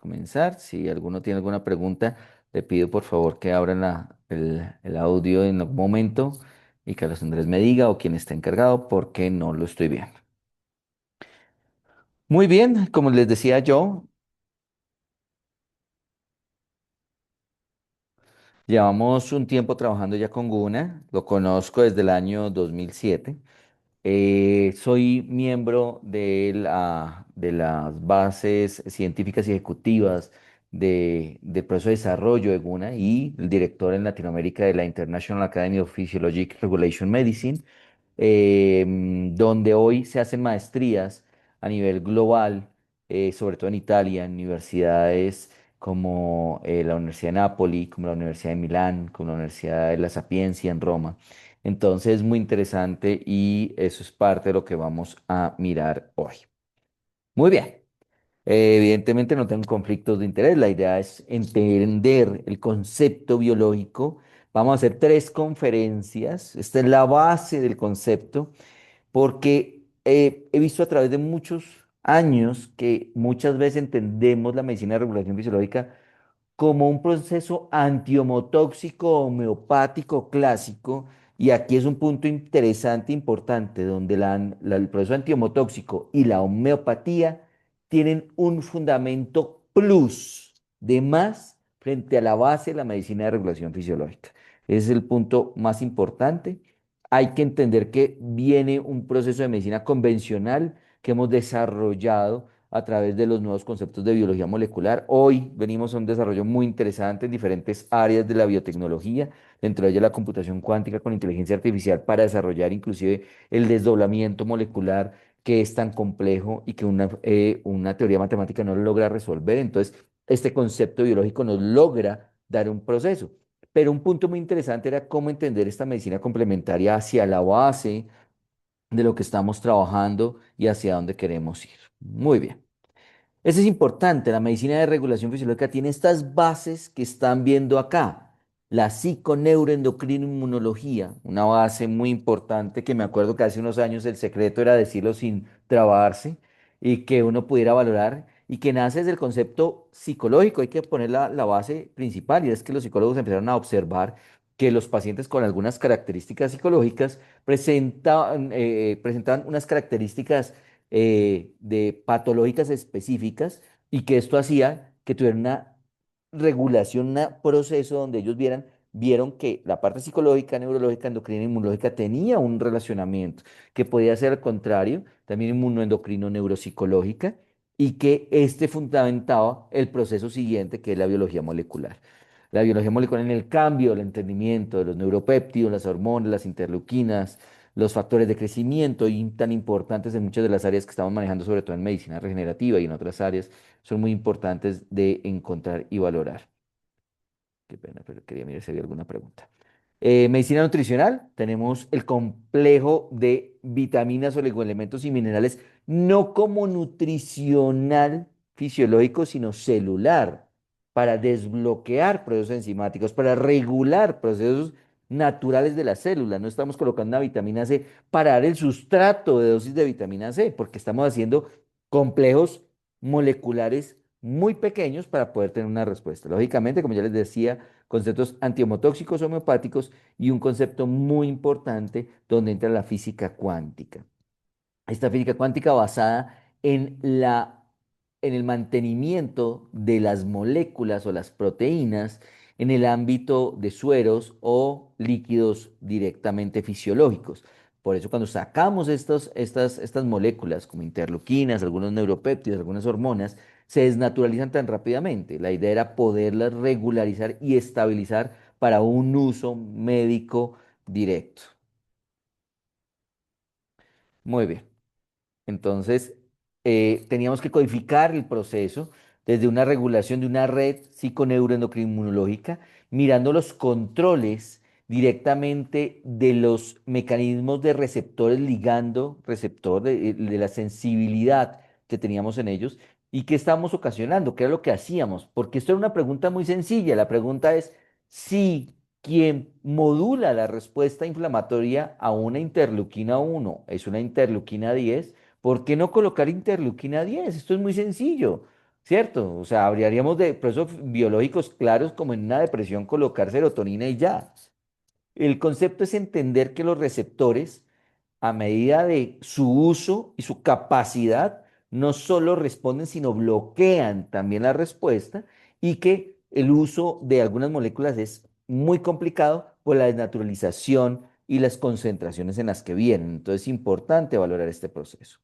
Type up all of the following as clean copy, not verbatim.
comenzar. Si alguno tiene alguna pregunta, le pido por favor que abran el audio en algún momento y Carlos Andrés me diga o quien esté encargado porque no lo estoy viendo. Muy bien, como les decía yo, llevamos un tiempo trabajando ya con Guna, lo conozco desde el año 2007. Soy miembro de las bases científicas y ejecutivas del proceso de desarrollo de GUNA y el director en Latinoamérica de la International Academy of Physiologic Regulation Medicine, donde hoy se hacen maestrías a nivel global, sobre todo en Italia, en universidades como la Universidad de Nápoli, como la Universidad de Milán, como la Universidad de La Sapienza en Roma. Entonces, muy interesante y eso es parte de lo que vamos a mirar hoy. Muy bien. Evidentemente no tengo conflictos de interés. La idea es entender el concepto biológico. Vamos a hacer tres conferencias. Esta es la base del concepto porque he visto a través de muchos años que muchas veces entendemos la medicina de regulación fisiológica como un proceso antiomotóxico homeopático clásico, y aquí es un punto interesante, importante, donde el proceso antiomotóxico y la homeopatía tienen un fundamento plus de más frente a la base de la medicina de regulación fisiológica. Ese es el punto más importante. Hay que entender que viene un proceso de medicina convencional que hemos desarrollado a través de los nuevos conceptos de biología molecular. Hoy venimos a un desarrollo muy interesante en diferentes áreas de la biotecnología, dentro de ella la computación cuántica con inteligencia artificial para desarrollar inclusive el desdoblamiento molecular que es tan complejo y que una teoría matemática no lo logra resolver. Entonces, este concepto biológico nos logra dar un proceso. Pero un punto muy interesante era cómo entender esta medicina complementaria hacia la base de lo que estamos trabajando y hacia dónde queremos ir. Muy bien. Eso es importante. La medicina de regulación fisiológica tiene estas bases que están viendo acá. La psiconeuroendocrinoinmunología, una base muy importante que me acuerdo que hace unos años el secreto era decirlo sin trabarse y que uno pudiera valorar y que nace desde el concepto psicológico. Hay que poner la base principal y es que los psicólogos empezaron a observar que los pacientes con algunas características psicológicas presentaban unas características de patológicas específicas y que esto hacía que tuvieran una regulación, un proceso donde ellos vieron que la parte psicológica, neurológica, endocrina, inmunológica tenía un relacionamiento, que podía ser al contrario, también inmunoendocrino, neuropsicológica, y que este fundamentaba el proceso siguiente, que es la biología molecular. La biología molecular en el cambio, el entendimiento de los neuropéptidos, las hormonas, las interleuquinas, los factores de crecimiento y tan importantes en muchas de las áreas que estamos manejando, sobre todo en medicina regenerativa y en otras áreas, son muy importantes de encontrar y valorar. Qué pena, pero quería mirar si había alguna pregunta. Medicina nutricional, tenemos el complejo de vitaminas, oligoelementos y minerales, no como nutricional fisiológico, sino celular, para desbloquear procesos enzimáticos, para regular procesos naturales de la célula. No estamos colocando una vitamina C para dar el sustrato de dosis de vitamina C, porque estamos haciendo complejos moleculares muy pequeños para poder tener una respuesta. Lógicamente, como ya les decía, conceptos antiehomotóxicos homeopáticos y un concepto muy importante donde entra la física cuántica. Esta física cuántica basada en el mantenimiento de las moléculas o las proteínas en el ámbito de sueros o líquidos directamente fisiológicos. Por eso cuando sacamos estas moléculas como interleuquinas, algunos neuropéptidos, algunas hormonas, se desnaturalizan tan rápidamente. La idea era poderlas regularizar y estabilizar para un uso médico directo. Muy bien. Entonces, teníamos que codificar el proceso desde una regulación de una red psiconeuroendocrininológica, mirando los controles directamente de los mecanismos de receptores ligando, receptor de la sensibilidad que teníamos en ellos y qué estábamos ocasionando, qué era lo que hacíamos, porque esto era una pregunta muy sencilla. La pregunta es si quien modula la respuesta inflamatoria a una interleuquina 1 es una interleuquina 10. ¿Por qué no colocar interleuquina 10? Esto es muy sencillo. ¿cierto? O sea, hablaríamos de procesos biológicos claros como en una depresión colocar serotonina y ya. El concepto es entender que los receptores, a medida de su uso y su capacidad, no solo responden, sino bloquean también la respuesta y que el uso de algunas moléculas es muy complicado por la desnaturalización y las concentraciones en las que vienen. Entonces es importante valorar este proceso.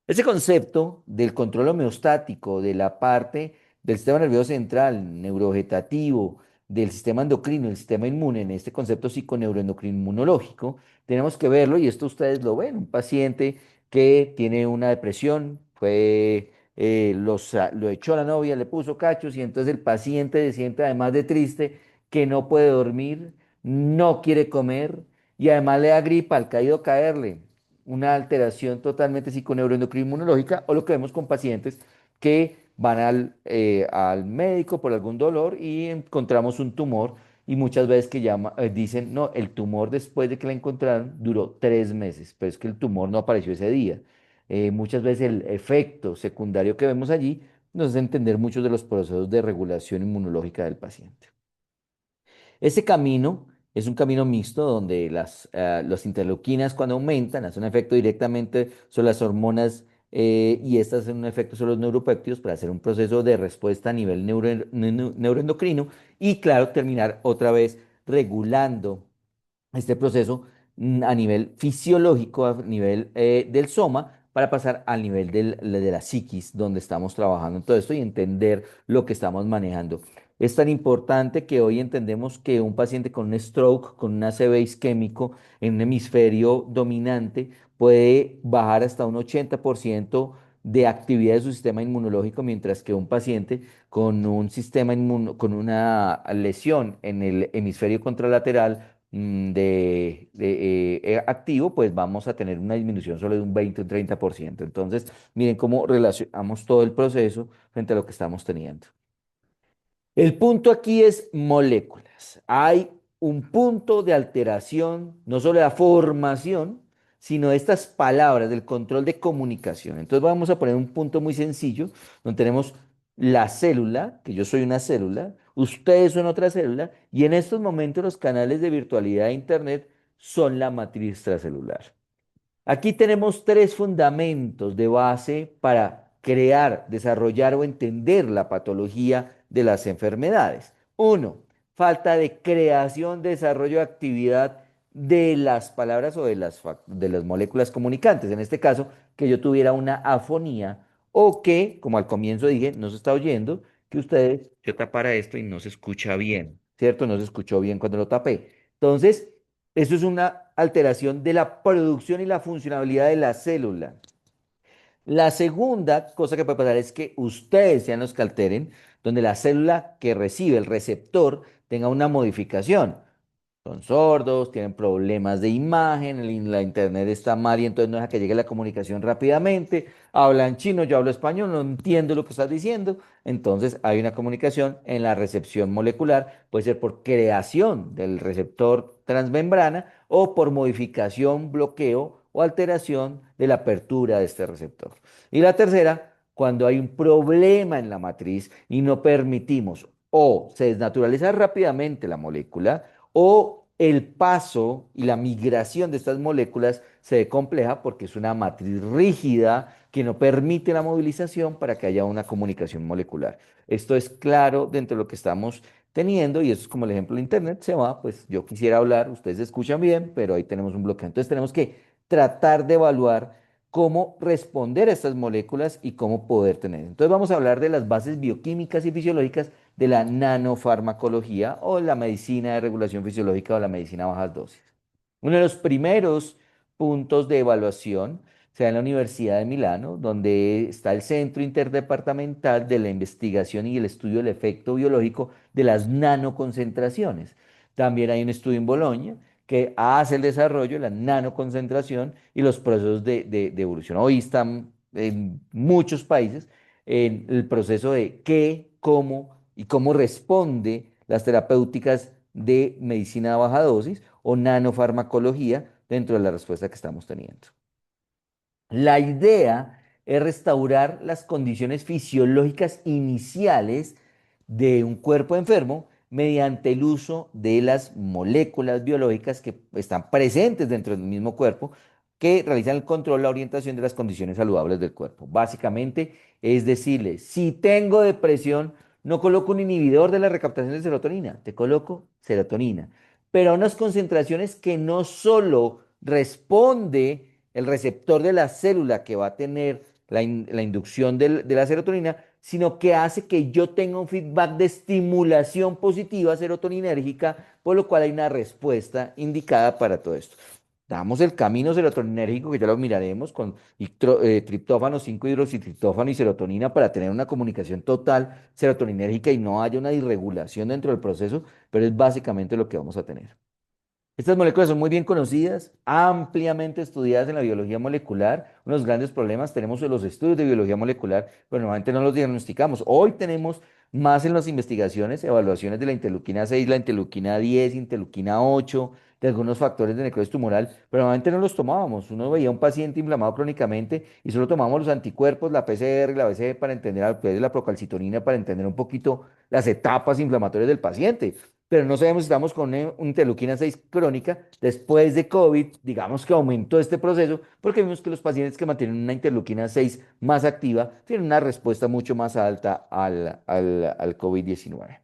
Ese concepto del control homeostático de la parte del sistema nervioso central, neurovegetativo, del sistema endocrino, el sistema inmune, en este concepto psiconeuroendocrino-inmunológico, tenemos que verlo y esto ustedes lo ven, un paciente que tiene una depresión, lo echó a la novia, le puso cachos y entonces el paciente se siente además de triste que no puede dormir, no quiere comer y además le da gripa al caído caerle una alteración totalmente psiconeuroendocrino-inmunológica o lo que vemos con pacientes que van al médico por algún dolor y encontramos un tumor y muchas veces dicen, no, el tumor después de que la encontraron duró 3 meses, pero es que el tumor no apareció ese día. Muchas veces el efecto secundario que vemos allí nos hace entender muchos de los procesos de regulación inmunológica del paciente. Ese camino es un camino mixto donde las interleuquinas cuando aumentan hacen un efecto directamente sobre las hormonas y estas hacen un efecto sobre los neuropéptidos para hacer un proceso de respuesta a nivel neuroendocrino y claro, terminar otra vez regulando este proceso a nivel fisiológico, a nivel del soma, para pasar al nivel de la psiquis, donde estamos trabajando en todo esto y entender lo que estamos manejando. Es tan importante que hoy entendemos que un paciente con un stroke, con un ACV isquémico en un hemisferio dominante, puede bajar hasta un 80% de actividad de su sistema inmunológico, mientras que un paciente con un con una lesión en el hemisferio contralateral activo, pues vamos a tener una disminución solo de un 20 o un 30%. Entonces, miren cómo relacionamos todo el proceso frente a lo que estamos teniendo. El punto aquí es moléculas. Hay un punto de alteración, no solo de la formación, sino de estas palabras, del control de comunicación. Entonces vamos a poner un punto muy sencillo, donde tenemos la célula, que yo soy una célula, ustedes son otra célula, y en estos momentos los canales de virtualidad de Internet son la matriz extracelular. Aquí tenemos tres fundamentos de base para crear, desarrollar o entender la patología de las enfermedades. Uno, falta de creación, desarrollo de actividad de las palabras o de las moléculas comunicantes. En este caso, que yo tuviera una afonía o que, como al comienzo dije, no se está oyendo, que yo tapara esto y no se escucha bien, ¿cierto? No se escuchó bien cuando lo tapé. Entonces, eso es una alteración de la producción y la funcionalidad de la célula. La segunda cosa que puede pasar es que ustedes sean los que alteren, donde la célula que recibe el receptor tenga una modificación. Son sordos, tienen problemas de imagen, la internet está mal y entonces no deja que llegue la comunicación rápidamente. Hablan chino, yo hablo español, no entiendo lo que estás diciendo. Entonces hay una comunicación en la recepción molecular, puede ser por creación del receptor transmembrana o por modificación, bloqueo o alteración de la apertura de este receptor. Y la tercera, cuando hay un problema en la matriz y no permitimos o se desnaturaliza rápidamente la molécula, o el paso y la migración de estas moléculas se ve compleja porque es una matriz rígida que no permite la movilización para que haya una comunicación molecular. Esto es claro dentro de lo que estamos teniendo y eso es como el ejemplo de Internet se va, pues yo quisiera hablar, ustedes escuchan bien, pero ahí tenemos un bloqueo. Entonces tenemos que tratar de evaluar cómo responder a estas moléculas y cómo poder tener. Entonces vamos a hablar de las bases bioquímicas y fisiológicas de la nanofarmacología o la medicina de regulación fisiológica o la medicina a bajas dosis. Uno de los primeros puntos de evaluación se da en la Universidad de Milano, donde está el Centro Interdepartamental de la Investigación y el Estudio del Efecto Biológico de las Nanoconcentraciones. También hay un estudio en Bolonia que hace el desarrollo de la nanoconcentración y los procesos de evolución. Hoy están en muchos países en el proceso de qué, cómo y cómo responde las terapéuticas de medicina a baja dosis o nanofarmacología dentro de la respuesta que estamos teniendo. La idea es restaurar las condiciones fisiológicas iniciales de un cuerpo enfermo mediante el uso de las moléculas biológicas que están presentes dentro del mismo cuerpo, que realizan el control, la orientación de las condiciones saludables del cuerpo. Básicamente es decirle, si tengo depresión, no coloco un inhibidor de la recaptación de serotonina, te coloco serotonina, pero a unas concentraciones que no solo responde el receptor de la célula que va a tener la inducción de la serotonina, sino que hace que yo tenga un feedback de estimulación positiva serotoninérgica, por lo cual hay una respuesta indicada para todo esto. Damos el camino serotoninérgico, que ya lo miraremos, con triptófano, 5-hidroxitriptófano y serotonina para tener una comunicación total serotoninérgica y no haya una disregulación dentro del proceso, pero es básicamente lo que vamos a tener. Estas moléculas son muy bien conocidas, ampliamente estudiadas en la biología molecular. Uno de los grandes problemas tenemos en los estudios de biología molecular, pero normalmente no los diagnosticamos. Hoy tenemos más en las investigaciones, evaluaciones de la interleuquina 6, la interleuquina 10, interleuquina 8, de algunos factores de necrosis tumoral, pero normalmente no los tomábamos. Uno veía a un paciente inflamado crónicamente y solo tomábamos los anticuerpos, la PCR y la BCG para entender la procalcitonina, para entender un poquito las etapas inflamatorias del paciente, pero no sabemos si estamos con una interleuquina 6 crónica después de COVID, digamos que aumentó este proceso, porque vimos que los pacientes que mantienen una interleuquina 6 más activa tienen una respuesta mucho más alta al COVID-19.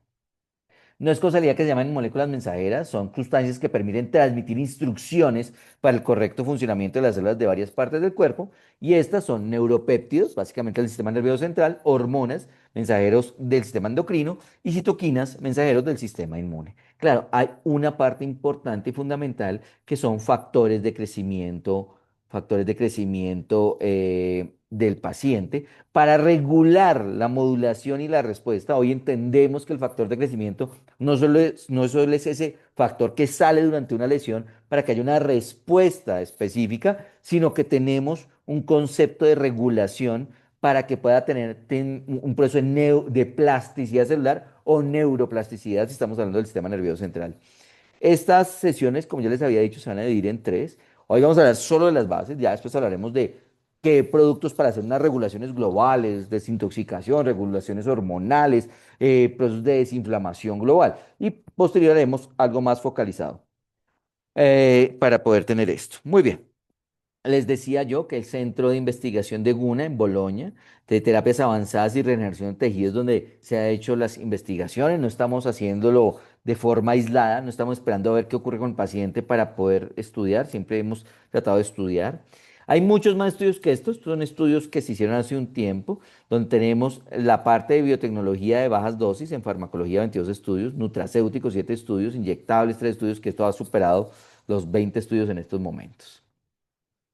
No es casualidad que se llaman moléculas mensajeras, son sustancias que permiten transmitir instrucciones para el correcto funcionamiento de las células de varias partes del cuerpo, y estas son neuropéptidos, básicamente del sistema nervioso central, hormonas, mensajeros del sistema endocrino, y citoquinas, mensajeros del sistema inmune. Claro, hay una parte importante y fundamental que son factores de crecimiento del paciente para regular la modulación y la respuesta. Hoy entendemos que el factor de crecimiento no solo es ese factor que sale durante una lesión para que haya una respuesta específica, sino que tenemos un concepto de regulación para que pueda tener un proceso de plasticidad celular o neuroplasticidad si estamos hablando del sistema nervioso central. Estas sesiones, como ya les había dicho, se van a dividir en tres. Hoy vamos a hablar solo de las bases, ya después hablaremos de qué productos para hacer unas regulaciones globales, desintoxicación, regulaciones hormonales, procesos de desinflamación global. Y posterior haremos algo más focalizado para poder tener esto. Muy bien. Les decía yo que el Centro de Investigación de Guna en Bolonia, de terapias avanzadas y regeneración de tejidos, donde se ha hecho las investigaciones, no estamos haciéndolo de forma aislada, no estamos esperando a ver qué ocurre con el paciente para poder estudiar, siempre hemos tratado de estudiar. Hay muchos más estudios que estos son estudios que se hicieron hace un tiempo, donde tenemos la parte de biotecnología de bajas dosis, en farmacología 22 estudios, nutracéuticos 7 estudios, inyectables 3 estudios, que esto ha superado los 20 estudios en estos momentos.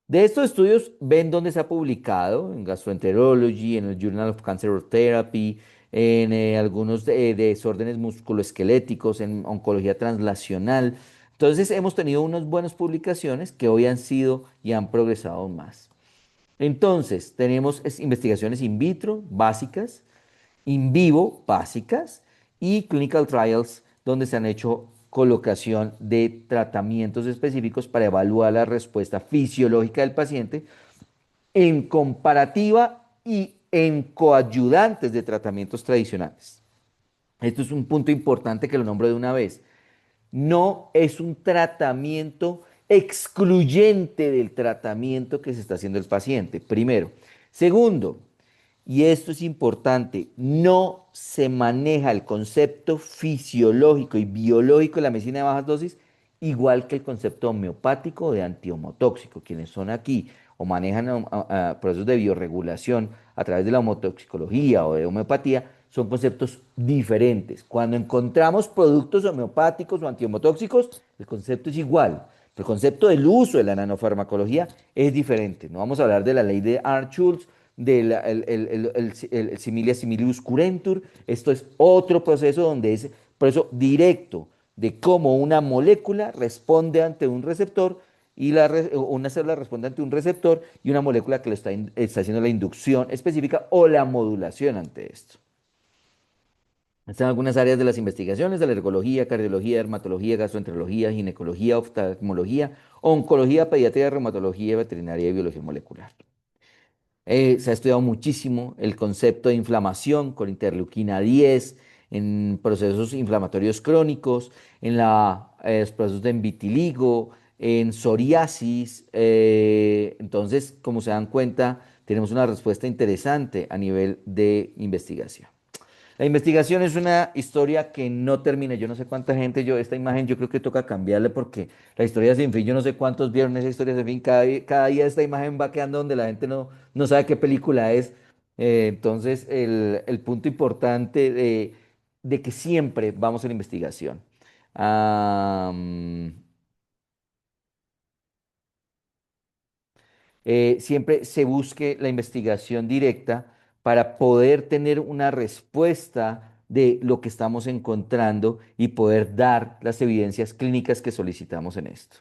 De estos estudios, ven dónde se ha publicado, en Gastroenterology, en el Journal of Cancer Therapy, en algunos desórdenes musculoesqueléticos, en oncología translacional. Entonces, hemos tenido unas buenas publicaciones que hoy han sido y han progresado aún más. Entonces, tenemos investigaciones in vitro básicas, in vivo básicas y clinical trials donde se han hecho colocación de tratamientos específicos para evaluar la respuesta fisiológica del paciente en comparativa y en coayudantes de tratamientos tradicionales. Esto es un punto importante que lo nombro de una vez. No es un tratamiento excluyente del tratamiento que se está haciendo el paciente, primero. Segundo, y esto es importante, no se maneja el concepto fisiológico y biológico de la medicina de bajas dosis igual que el concepto homeopático de antiohomotóxico. Quienes son aquí o manejan procesos de biorregulación a través de la homotoxicología o de homeopatía son conceptos diferentes. Cuando encontramos productos homeopáticos o antiohomotóxicos, el concepto es igual. El concepto del uso de la nanofarmacología es diferente. No vamos a hablar de la ley de Arndt-Schultz, del el similia similibus curentur. Esto es otro proceso donde es proceso directo de cómo una molécula responde ante un receptor y una célula responde ante un receptor y una molécula que le está haciendo la inducción específica o la modulación ante esto. Están algunas áreas de las investigaciones: alergología, cardiología, dermatología, gastroenterología, ginecología, oftalmología, oncología, pediatría, reumatología, veterinaria y biología molecular. Se ha estudiado muchísimo el concepto de inflamación con interleuquina 10 en procesos inflamatorios crónicos, en los procesos de vitiligo, en psoriasis. Entonces, como se dan cuenta, tenemos una respuesta interesante a nivel de investigación. La investigación es una historia que no termina. Yo no sé cuánta gente, esta imagen yo creo que toca cambiarle porque la historia sin fin, yo no sé cuántos vieron esa historia sin fin. Cada día esta imagen va quedando donde la gente no sabe qué película es. Entonces, el punto importante de que siempre vamos a la investigación. Ah, siempre se busque la investigación directa para poder tener una respuesta de lo que estamos encontrando y poder dar las evidencias clínicas que solicitamos en esto.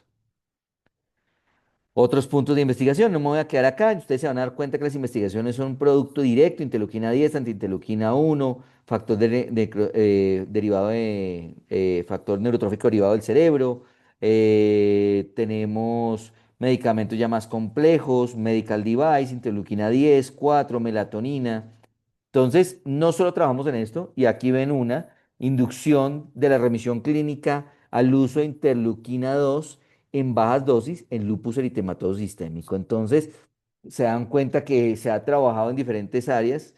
Otros puntos de investigación, no me voy a quedar acá, ustedes se van a dar cuenta que las investigaciones son un producto directo, interleuquina 10, antiinterleuquina 1, factor derivado de factor neurotrófico derivado del cerebro, tenemos medicamentos ya más complejos, medical device, interleuquina 10, 4, melatonina. Entonces, no solo trabajamos en esto, y aquí ven una inducción de la remisión clínica al uso de interleuquina 2 en bajas dosis en lupus eritematoso sistémico. Entonces, se dan cuenta que se ha trabajado en diferentes áreas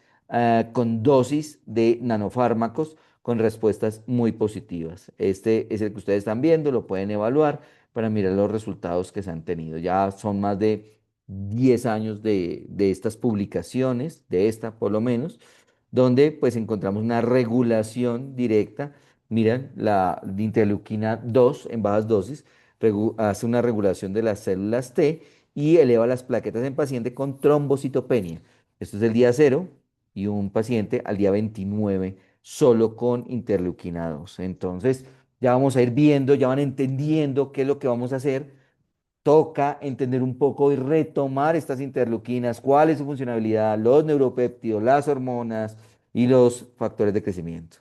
con dosis de nanofármacos con respuestas muy positivas. Este es el que ustedes están viendo, lo pueden evaluar para mirar los resultados que se han tenido. Ya son más de 10 años de estas publicaciones, de esta por lo menos, donde pues encontramos una regulación directa. Miren, la interleuquina 2 en bajas dosis hace una regulación de las células T y eleva las plaquetas en paciente con trombocitopenia. Esto es el día cero y un paciente al día 29 solo con interleuquina 2. Entonces, ya vamos a ir viendo, ya van entendiendo qué es lo que vamos a hacer. Toca entender un poco y retomar estas interleuquinas, cuál es su funcionalidad, los neuropéptidos, las hormonas y los factores de crecimiento.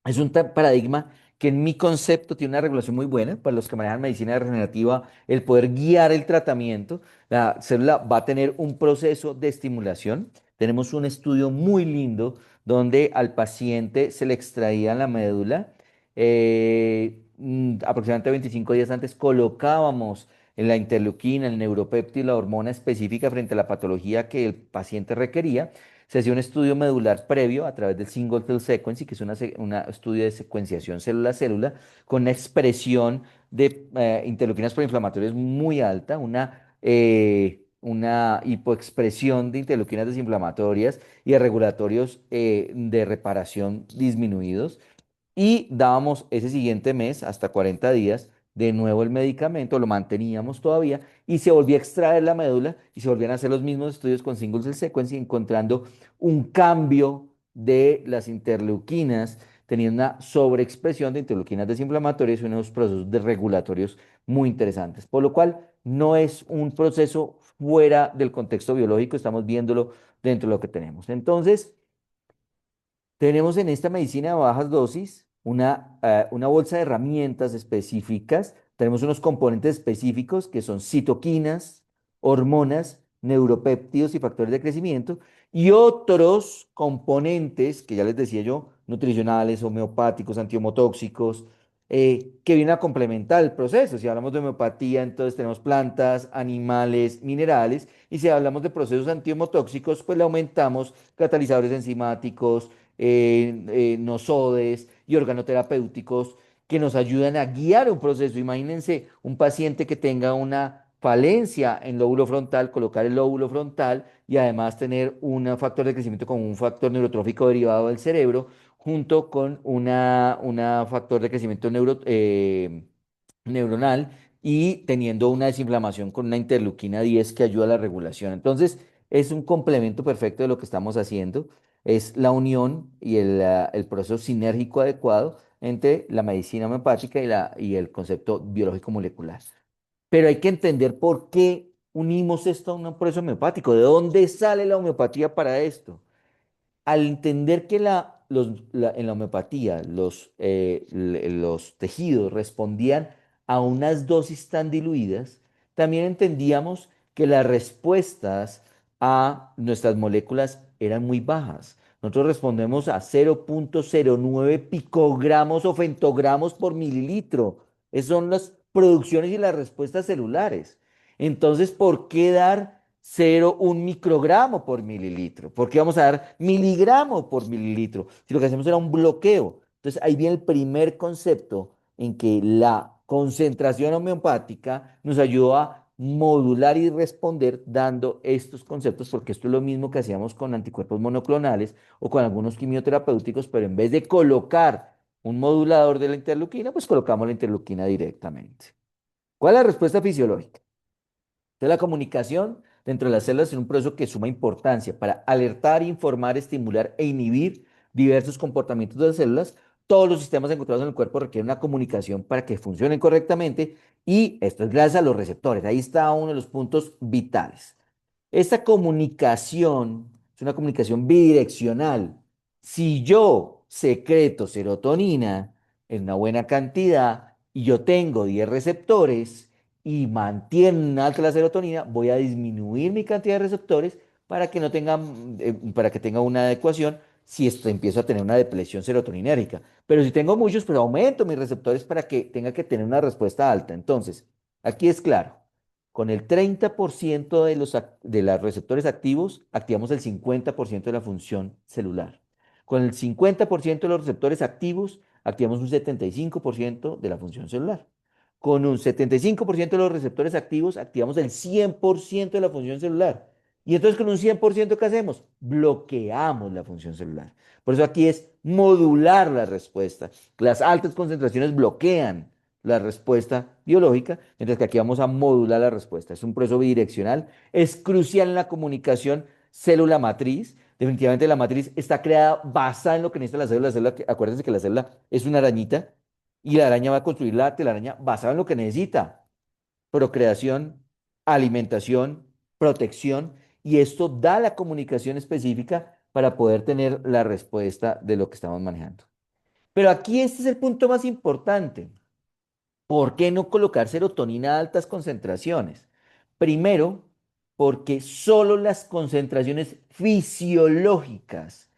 Es un paradigma que en mi concepto tiene una regulación muy buena para los que manejan medicina regenerativa, el poder guiar el tratamiento. La célula va a tener un proceso de estimulación. Tenemos un estudio muy lindo donde al paciente se le extraía la médula. Aproximadamente 25 días antes colocábamos en la interleuquina, el neuropéptido y la hormona específica frente a la patología que el paciente requería. Se hacía un estudio medular previo a través del single cell sequencing, que es un estudio de secuenciación célula a célula, con una expresión de interleuquinas proinflamatorias muy alta, una hipoexpresión de interleuquinas desinflamatorias y de regulatorios de reparación disminuidos. Y dábamos ese siguiente mes, hasta 40 días, de nuevo el medicamento, lo manteníamos todavía y se volvía a extraer la médula y se volvían a hacer los mismos estudios con single cell sequencing, encontrando un cambio de las interleuquinas, teniendo una sobreexpresión de interleuquinas desinflamatorias y unos procesos de regulatorios muy interesantes. Por lo cual, no es un proceso fuera del contexto biológico, estamos viéndolo dentro de lo que tenemos. Entonces, tenemos en esta medicina de bajas dosis una bolsa de herramientas específicas. Tenemos unos componentes específicos que son citoquinas, hormonas, neuropéptidos y factores de crecimiento. Y otros componentes, que ya les decía yo, nutricionales, homeopáticos, antiomotóxicos, que vienen a complementar el proceso. Si hablamos de homeopatía, entonces tenemos plantas, animales, minerales. Y si hablamos de procesos antiomotóxicos, pues le aumentamos catalizadores enzimáticos, nosodes y organoterapéuticos que nos ayudan a guiar un proceso. Imagínense un paciente que tenga una falencia en lóbulo frontal, colocar el lóbulo frontal y además tener un factor de crecimiento como un factor neurotrófico derivado del cerebro, junto con una factor de crecimiento neuronal y teniendo una desinflamación con una interleuquina 10 que ayuda a la regulación. Entonces, es un complemento perfecto de lo que estamos haciendo. Es la unión y el proceso sinérgico adecuado entre la medicina homeopática y el concepto biológico molecular. Pero hay que entender por qué unimos esto a un proceso homeopático. ¿De dónde sale la homeopatía para esto? Al entender que en la homeopatía los tejidos respondían a unas dosis tan diluidas, también entendíamos que las respuestas a nuestras moléculas eran muy bajas. Nosotros respondemos a 0,09 picogramos o femtogramos por mililitro. Esas son las producciones y las respuestas celulares. Entonces, ¿por qué dar 0,1 microgramo por mililitro? ¿Por qué vamos a dar miligramo por mililitro? Si lo que hacemos era un bloqueo. Entonces, ahí viene el primer concepto en que la concentración homeopática nos ayudó a modular y responder dando estos conceptos, porque esto es lo mismo que hacíamos con anticuerpos monoclonales o con algunos quimioterapéuticos, pero en vez de colocar un modulador de la interleuquina, pues colocamos la interleuquina directamente. ¿Cuál es la respuesta fisiológica? Entonces, la comunicación dentro de las células es un proceso que suma importancia para alertar, informar, estimular e inhibir diversos comportamientos de las células. Todos los sistemas encontrados en el cuerpo requieren una comunicación para que funcionen correctamente y esto es gracias a los receptores. Ahí está uno de los puntos vitales. Esta comunicación es una comunicación bidireccional. Si yo secreto serotonina en una buena cantidad y yo tengo 10 receptores y mantienen alta la serotonina, voy a disminuir mi cantidad de receptores para que no tenga, para que tenga una adecuación si esto empiezo a tener una depresión serotoninérgica. Pero si tengo muchos, pues aumento mis receptores para que tenga que tener una respuesta alta. Entonces, aquí es claro. Con el 30% de los receptores activos, activamos el 50% de la función celular. Con el 50% de los receptores activos, activamos un 75% de la función celular. Con un 75% de los receptores activos, activamos el 100% de la función celular. Y entonces con un 100%, ¿qué hacemos? Bloqueamos la función celular. Por eso aquí es modular la respuesta. Las altas concentraciones bloquean la respuesta biológica, mientras que aquí vamos a modular la respuesta. Es un proceso bidireccional, es crucial en la comunicación célula-matriz. Definitivamente la matriz está creada basada en lo que necesita la célula. Acuérdense que la célula es una arañita y la araña va a construir la telaraña basada en lo que necesita. Procreación, alimentación, protección, y esto da la comunicación específica para poder tener la respuesta de lo que estamos manejando. Pero aquí este es el punto más importante. ¿Por qué no colocar serotonina a altas concentraciones? Primero, porque solo las concentraciones fisiológicas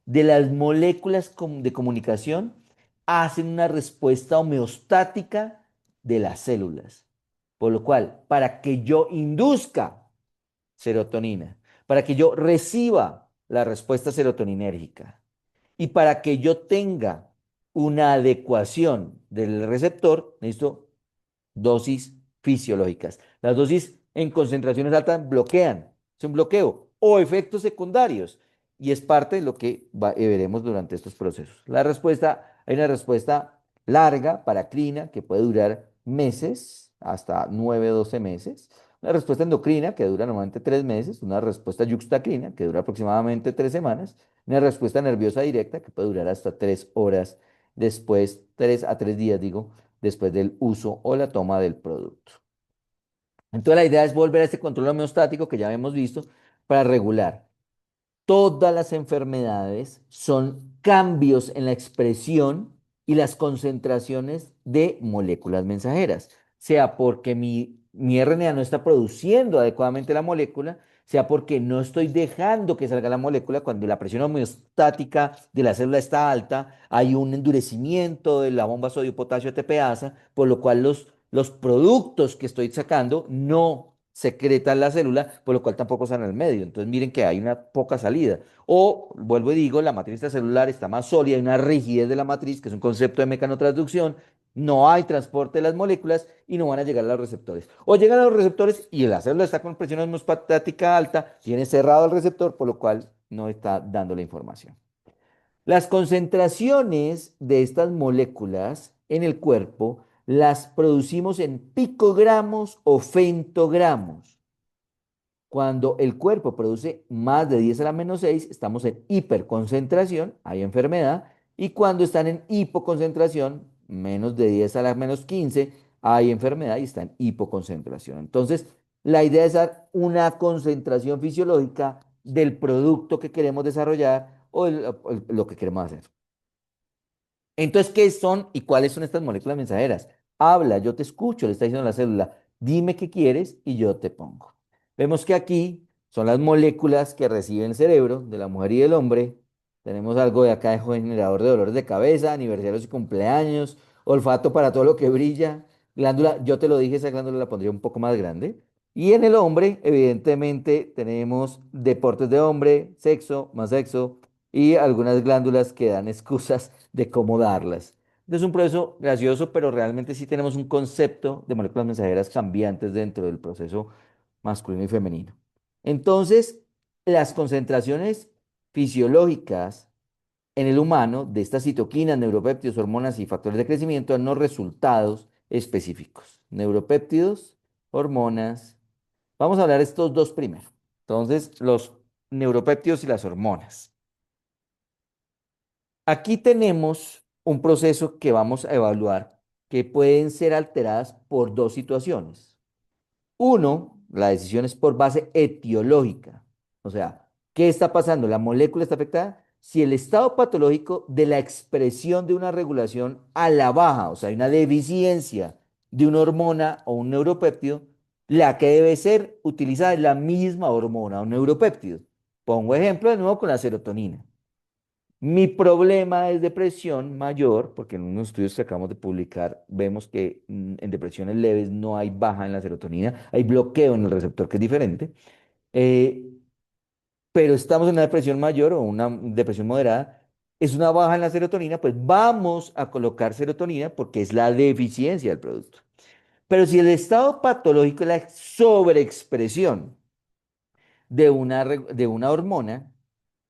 de las moléculas de comunicación hacen una respuesta homeostática de las células. Por lo cual, para que yo induzca serotonina, para que yo reciba la respuesta serotoninérgica, y para que yo tenga una adecuación del receptor, necesito dosis fisiológicas. Las dosis en concentraciones altas bloquean, es un bloqueo, o efectos secundarios, y es parte de lo que veremos durante estos procesos. Hay una respuesta larga, paracrina, que puede durar meses, hasta 9 12 meses. Una respuesta endocrina, que dura normalmente 3 meses. Una respuesta yuxtacrina, que dura aproximadamente 3 semanas. Una respuesta nerviosa directa, que puede durar hasta 3 horas después, 3 a 3 días, digo, después del uso o la toma del producto. Entonces la idea es volver a este control homeostático que ya hemos visto para regular. Todas las enfermedades son cambios en la expresión y las concentraciones de moléculas mensajeras, sea porque mi RNA no está produciendo adecuadamente la molécula, sea porque no estoy dejando que salga la molécula cuando la presión homeostática de la célula está alta, hay un endurecimiento de la bomba sodio-potasio ATPasa, por lo cual los productos que estoy sacando no secretan la célula, por lo cual tampoco salen al medio. Entonces miren que hay una poca salida. O, vuelvo y digo, la matriz celular está más sólida, hay una rigidez de la matriz, que es un concepto de mecanotransducción, no hay transporte de las moléculas y no van a llegar a los receptores. O llegan a los receptores y la célula está con presión homeostática alta, tiene cerrado el receptor, por lo cual no está dando la información. Las concentraciones de estas moléculas en el cuerpo las producimos en picogramos o femtogramos. Cuando el cuerpo produce más de 10 a la menos 6, estamos en hiperconcentración, hay enfermedad, y cuando están en hipoconcentración, menos de 10 a la menos 15, hay enfermedad y está en hipoconcentración. Entonces, la idea es dar una concentración fisiológica del producto que queremos desarrollar o lo que queremos hacer. Entonces, ¿qué son y cuáles son estas moléculas mensajeras? Habla, yo te escucho, le está diciendo a la célula, dime qué quieres y yo te pongo. Vemos que aquí son las moléculas que recibe el cerebro de la mujer y del hombre. Tenemos algo de acá de generador de dolores de cabeza, aniversarios y cumpleaños, olfato para todo lo que brilla, glándula, yo te lo dije, esa glándula la pondría un poco más grande. Y en el hombre, evidentemente, tenemos deportes de hombre, sexo, más sexo y algunas glándulas que dan excusas de cómo darlas. Es un proceso gracioso, pero realmente sí tenemos un concepto de moléculas mensajeras cambiantes dentro del proceso masculino y femenino. Entonces, las concentraciones fisiológicas en el humano de estas citoquinas, neuropéptidos, hormonas y factores de crecimiento dan unos resultados específicos. Neuropéptidos, hormonas. Vamos a hablar de estos dos primero. Entonces, los neuropéptidos y las hormonas. Aquí tenemos un proceso que vamos a evaluar que pueden ser alteradas por dos situaciones. Uno, la decisión es por base etiológica. O sea, ¿qué está pasando? ¿La molécula está afectada? Si el estado patológico de la expresión de una regulación a la baja, o sea, hay una deficiencia de una hormona o un neuropéptido, la que debe ser utilizada es la misma hormona o neuropéptido. Pongo ejemplo de nuevo con la serotonina. Mi problema es depresión mayor, porque en unos estudios que acabamos de publicar vemos que en depresiones leves no hay baja en la serotonina, hay bloqueo en el receptor que es diferente, eh, pero estamos en una depresión mayor o una depresión moderada, es una baja en la serotonina, pues vamos a colocar serotonina porque es la deficiencia del producto. Pero si el estado patológico es la sobreexpresión de una hormona,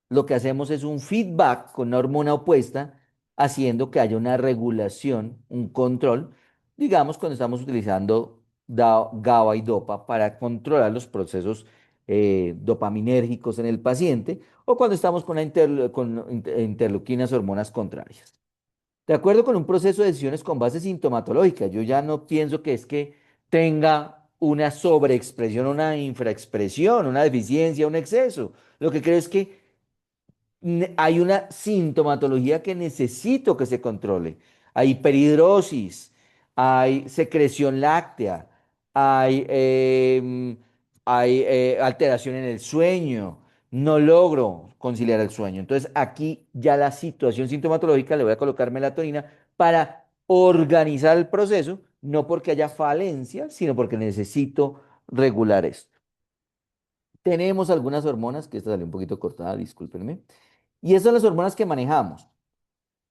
lo que hacemos es un feedback con una hormona opuesta, haciendo que haya una regulación, un control, digamos, cuando estamos utilizando GABA y DOPA para controlar los procesos dopaminérgicos en el paciente, o cuando estamos con, interleuquinas, hormonas contrarias. De acuerdo con un proceso de decisiones con base sintomatológica, yo ya no pienso que es que tenga una sobreexpresión, una infraexpresión, una deficiencia, un exceso. Lo que creo es que hay una sintomatología que necesito que se controle. Hay hiperhidrosis, hay secreción láctea, hay, alteración en el sueño, no logro conciliar el sueño. Entonces aquí ya la situación sintomatológica le voy a colocar melatonina para organizar el proceso, no porque haya falencia, sino porque necesito regular esto. Tenemos algunas hormonas, que esta salió un poquito cortada, discúlpenme. Y esas son las hormonas que manejamos.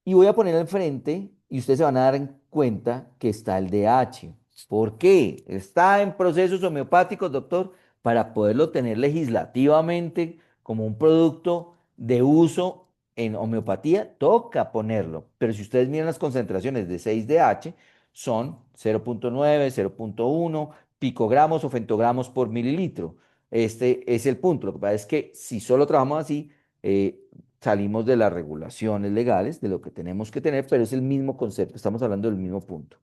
Y voy a poner al frente y ustedes se van a dar en cuenta que está el DH. ¿Por qué? Está en procesos homeopáticos, doctor, para poderlo tener legislativamente como un producto de uso en homeopatía, toca ponerlo. Pero si ustedes miran las concentraciones de 6DH, son 0,9, 0,1 picogramos o femtogramos por mililitro. Este es el punto. Lo que pasa es que si solo trabajamos así, eh, salimos de las regulaciones legales, de lo que tenemos que tener, pero es el mismo concepto, estamos hablando del mismo punto.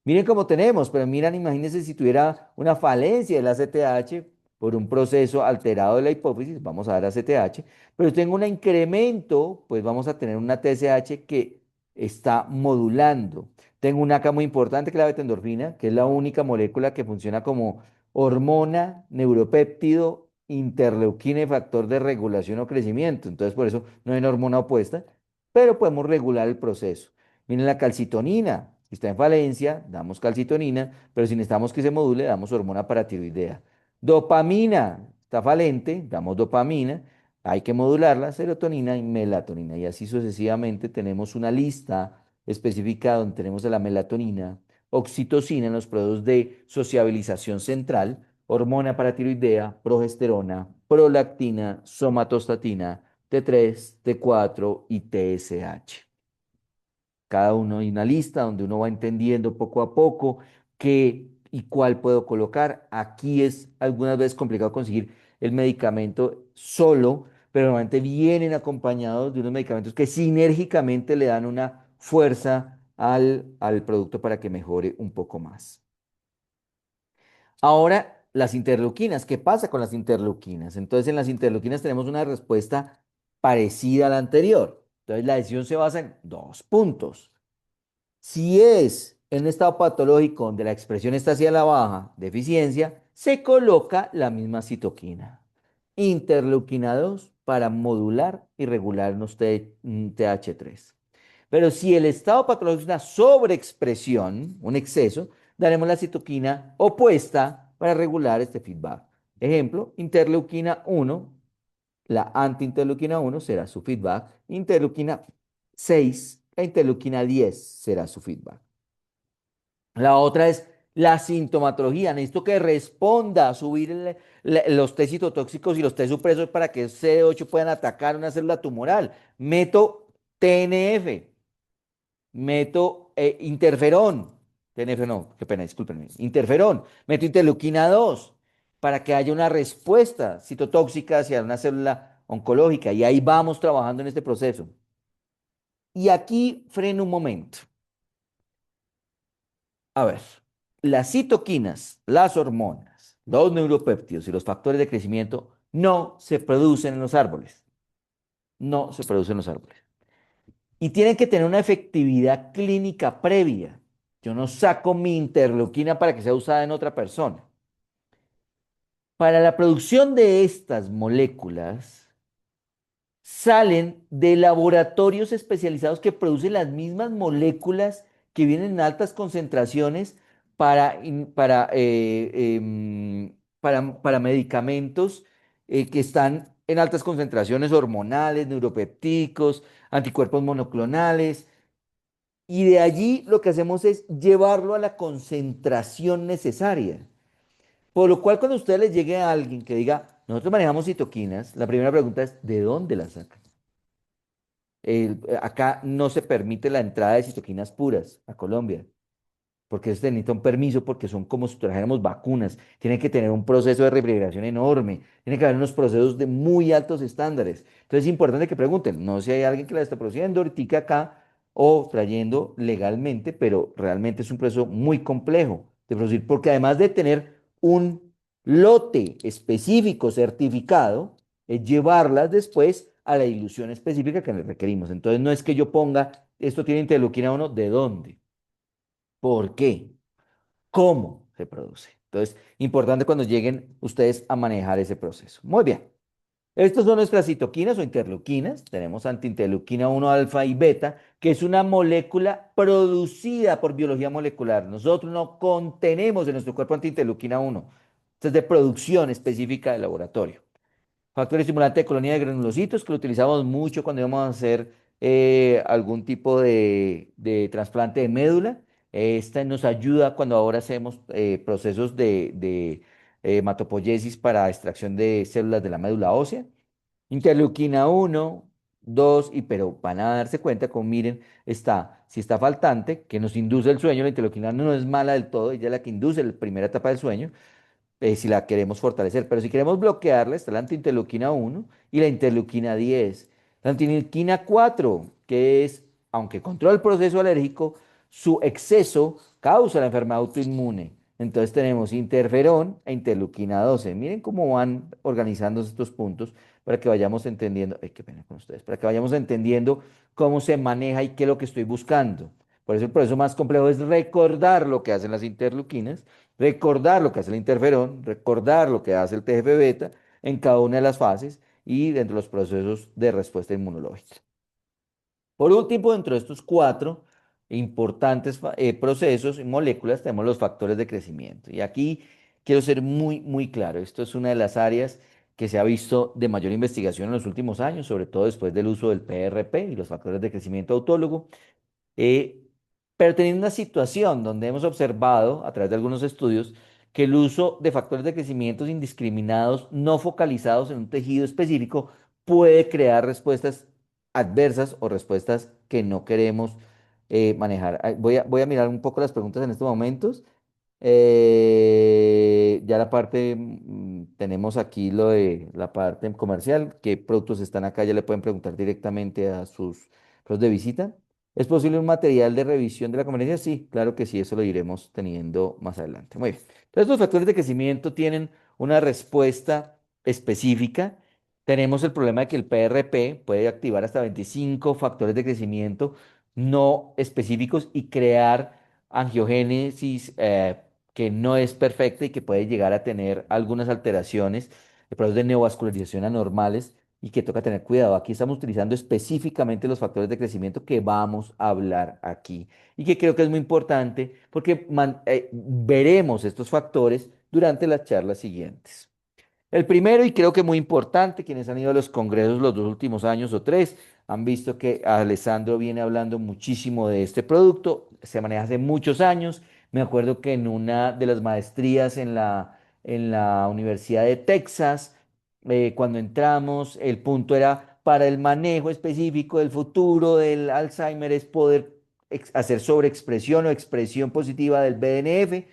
Miren cómo tenemos, pero miran, imagínense si tuviera una falencia del ACTH por un proceso alterado de la hipófisis, vamos a dar ACTH, pero si tengo un incremento, pues vamos a tener una TSH que está modulando. Tengo una acá muy importante que es la beta-endorfina, que es la única molécula que funciona como hormona, neuropéptido, interleuquina y factor de regulación o crecimiento. Entonces, por eso no hay una hormona opuesta, pero podemos regular el proceso. Miren la calcitonina. Si está en falencia, damos calcitonina, pero si necesitamos que se module, damos hormona paratiroidea. Dopamina, está falente, damos dopamina. Hay que modularla, serotonina y melatonina. Y así sucesivamente tenemos una lista específica donde tenemos a la melatonina, oxitocina en los procesos de sociabilización central, hormona paratiroidea, progesterona, prolactina, somatostatina, T3, T4 y TSH. Cada uno hay una lista donde uno va entendiendo poco a poco qué y cuál puedo colocar. Aquí es algunas veces complicado conseguir el medicamento solo, pero normalmente vienen acompañados de unos medicamentos que sinérgicamente le dan una fuerza al producto para que mejore un poco más. Ahora, las interleuquinas. ¿Qué pasa con las interleuquinas? Entonces, en las interleuquinas tenemos una respuesta parecida a la anterior. Entonces, la decisión se basa en dos puntos. Si es en un estado patológico donde la expresión está hacia la baja, deficiencia, se coloca la misma citoquina. interleuquina 2 para modular y regular un TH3. Pero si el estado patológico es una sobreexpresión, un exceso, daremos la citoquina opuesta para regular este feedback. Ejemplo, interleuquina 1, la antiinterleuquina 1 será su feedback, interleuquina 6, la interleuquina 10 será su feedback. La otra es la sintomatología. Necesito que responda a subir los test citotóxicos y los test supresores para que CD8 puedan atacar una célula tumoral. Meto TNF, meto interferón. TNF no, qué pena, discúlpenme. Interferón, meto interleuquina 2 para que haya una respuesta citotóxica hacia una célula oncológica. Y ahí vamos trabajando en este proceso. Y aquí freno un momento. A ver, las citoquinas, las hormonas, los neuropéptidos y los factores de crecimiento no se producen en los árboles. No se producen en los árboles. Y tienen que tener una efectividad clínica previa. Yo no saco mi interleuquina para que sea usada en otra persona. Para la producción de estas moléculas, salen de laboratorios especializados que producen las mismas moléculas que vienen en altas concentraciones para medicamentos que están en altas concentraciones hormonales, neuropeptídicos, anticuerpos monoclonales. Y de allí lo que hacemos es llevarlo a la concentración necesaria. Por lo cual, cuando a ustedes les llegue a alguien que diga, nosotros manejamos citoquinas, la primera pregunta es, ¿de dónde las sacan? Acá no se permite la entrada de citoquinas puras a Colombia, porque se necesita un permiso, porque son como si trajéramos vacunas, tiene que tener un proceso de refrigeración enorme, tiene que haber unos procesos de muy altos estándares. Entonces es importante que pregunten, no sé si hay alguien que la está produciendo ahorita acá o trayendo legalmente, pero realmente es un proceso muy complejo de producir, porque además de tener un lote específico certificado, es llevarlas después a la dilución específica que le requerimos. Entonces no es que yo ponga, esto tiene interleuquina 1, ¿de dónde? ¿Por qué? ¿Cómo se produce? Entonces, importante cuando lleguen ustedes a manejar ese proceso. Muy bien. Estos son nuestras citoquinas o interleuquinas. Tenemos antiinterleuquina 1 alfa y beta, que es una molécula producida por biología molecular. Nosotros no contenemos en nuestro cuerpo antiinterleuquina 1. Esto es de producción específica de laboratorio. Factor estimulante de colonia de granulocitos, que lo utilizamos mucho cuando íbamos a hacer algún tipo de trasplante de médula. Esta nos ayuda cuando ahora hacemos procesos de hematopoiesis para extracción de células de la médula ósea. Interleuquina 1, 2, pero van a darse cuenta, como miren, si está faltante, que nos induce el sueño, la interleuquina no es mala del todo, ella es la que induce la primera etapa del sueño, si la queremos fortalecer. Pero si queremos bloquearla, está la antiinterleuquina 1 y la interleuquina 10. La antiinterleuquina 4, que es, aunque controla el proceso alérgico, su exceso causa la enfermedad autoinmune. Entonces tenemos interferón e interleuquina 12. Miren cómo van organizándose estos puntos para que vayamos entendiendo, ay, qué pena con ustedes, para que vayamos entendiendo cómo se maneja y qué es lo que estoy buscando. Por eso el proceso más complejo es recordar lo que hacen las interleuquinas, recordar lo que hace el interferón, recordar lo que hace el TGF beta en cada una de las fases y dentro de los procesos de respuesta inmunológica. Por último, dentro de estos cuatro importantes procesos y moléculas tenemos los factores de crecimiento. Y aquí quiero ser muy, muy claro. Esto es una de las áreas que se ha visto de mayor investigación en los últimos años, sobre todo después del uso del PRP y los factores de crecimiento autólogo. Eh, pero teniendo una situación donde hemos observado a través de algunos estudios que el uso de factores de crecimiento indiscriminados, no focalizados en un tejido específico, puede crear respuestas adversas o respuestas que no queremos manejar. Voy a mirar un poco las preguntas en estos momentos. Ya la parte, tenemos aquí lo de la parte comercial, qué productos están acá, ya le pueden preguntar directamente a sus pros de visita. ¿Es posible un material de revisión de la conveniencia? Sí, claro que sí, eso lo iremos teniendo más adelante. Muy bien. Entonces, los factores de crecimiento tienen una respuesta específica. Tenemos el problema de que el PRP puede activar hasta 25 factores de crecimiento no específicos y crear angiogénesis que no es perfecta y que puede llegar a tener algunas alteraciones de procesos de neovascularización anormales y que toca tener cuidado. Aquí estamos utilizando específicamente los factores de crecimiento que vamos a hablar aquí y que creo que es muy importante porque veremos estos factores durante las charlas siguientes. El primero, y creo que muy importante, quienes han ido a los congresos los dos últimos años o tres, han visto que Alessandro viene hablando muchísimo de este producto, se maneja hace muchos años. Me acuerdo que en una de las maestrías en la Universidad de Texas, cuando entramos, el punto era para el manejo específico del futuro del Alzheimer es poder hacer sobreexpresión o expresión positiva del BDNF.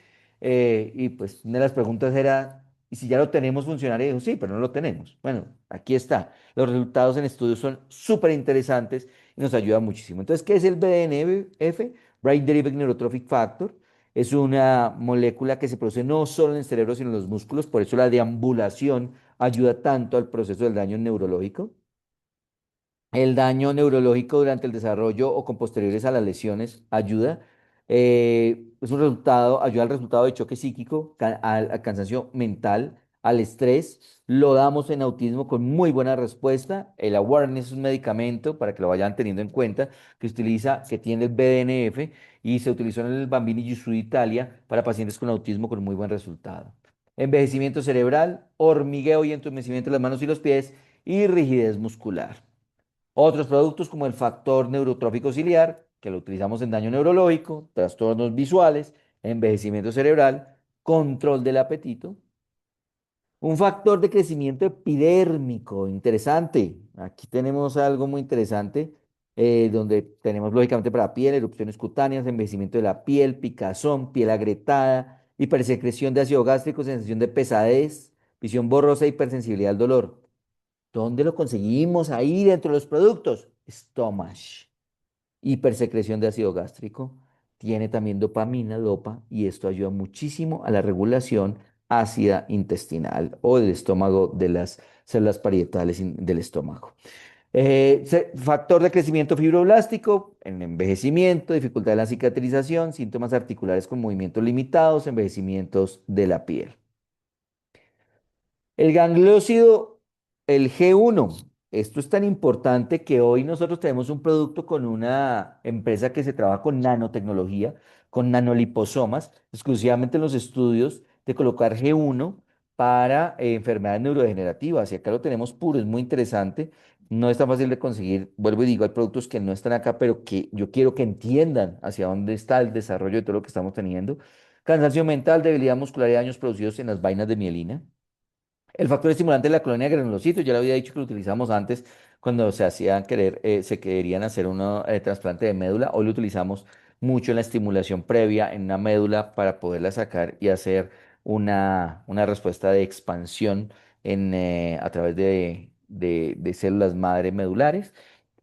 Y pues una de las preguntas era, ¿y si ya lo tenemos funcionar? Y dijo, sí, pero no lo tenemos. Bueno, aquí está. Los resultados en estudios son súper interesantes y nos ayudan muchísimo. Entonces, ¿qué es el BDNF? Brain Derived Neurotrophic Factor. Es una molécula que se produce no solo en el cerebro, sino en los músculos. Por eso la deambulación ayuda tanto al proceso del daño neurológico. El daño neurológico durante el desarrollo o con posteriores a las lesiones ayuda. Es un resultado, ayuda al resultado de choque psíquico, al cansancio mental, al estrés. Lo damos en autismo con muy buena respuesta. El awareness es un medicamento para que lo vayan teniendo en cuenta que tiene el BDNF y se utilizó en el Bambini Gesù de Italia para pacientes con autismo con muy buen resultado. Envejecimiento cerebral, hormigueo y entumecimiento de las manos y los pies y rigidez muscular. Otros productos como el factor neurotrófico ciliar, que lo utilizamos en daño neurológico, trastornos visuales, envejecimiento cerebral, control del apetito. Un factor de crecimiento epidérmico, interesante. Aquí tenemos algo muy interesante, donde tenemos lógicamente para piel, erupciones cutáneas, envejecimiento de la piel, picazón, piel agrietada, hipersecreción de ácido gástrico, sensación de pesadez, visión borrosa, hipersensibilidad al dolor. ¿Dónde lo conseguimos? Ahí dentro de los productos. Stomach. Hipersecreción de ácido gástrico. Tiene también dopamina, dopa, y esto ayuda muchísimo a la regulación ácida intestinal o del estómago de las células parietales del estómago. Factor de crecimiento fibroblástico, en envejecimiento, dificultad de la cicatrización, síntomas articulares con movimientos limitados, envejecimientos de la piel. El gangliósido, el G1. Esto es tan importante que hoy nosotros tenemos un producto con una empresa que se trabaja con nanotecnología, con nanoliposomas, exclusivamente en los estudios de colocar G1 para enfermedades neurodegenerativas. Y acá lo tenemos puro, es muy interesante. No es tan fácil de conseguir. Vuelvo y digo, hay productos que no están acá, pero que yo quiero que entiendan hacia dónde está el desarrollo de todo lo que estamos teniendo. Cansancio mental, debilidad muscular y daños producidos en las vainas de mielina. El factor estimulante de la colonia de granulocitos, ya lo había dicho que lo utilizamos antes cuando se querían hacer un trasplante de médula. Hoy lo utilizamos mucho en la estimulación previa en una médula para poderla sacar y hacer una respuesta de expansión a través de células madre medulares.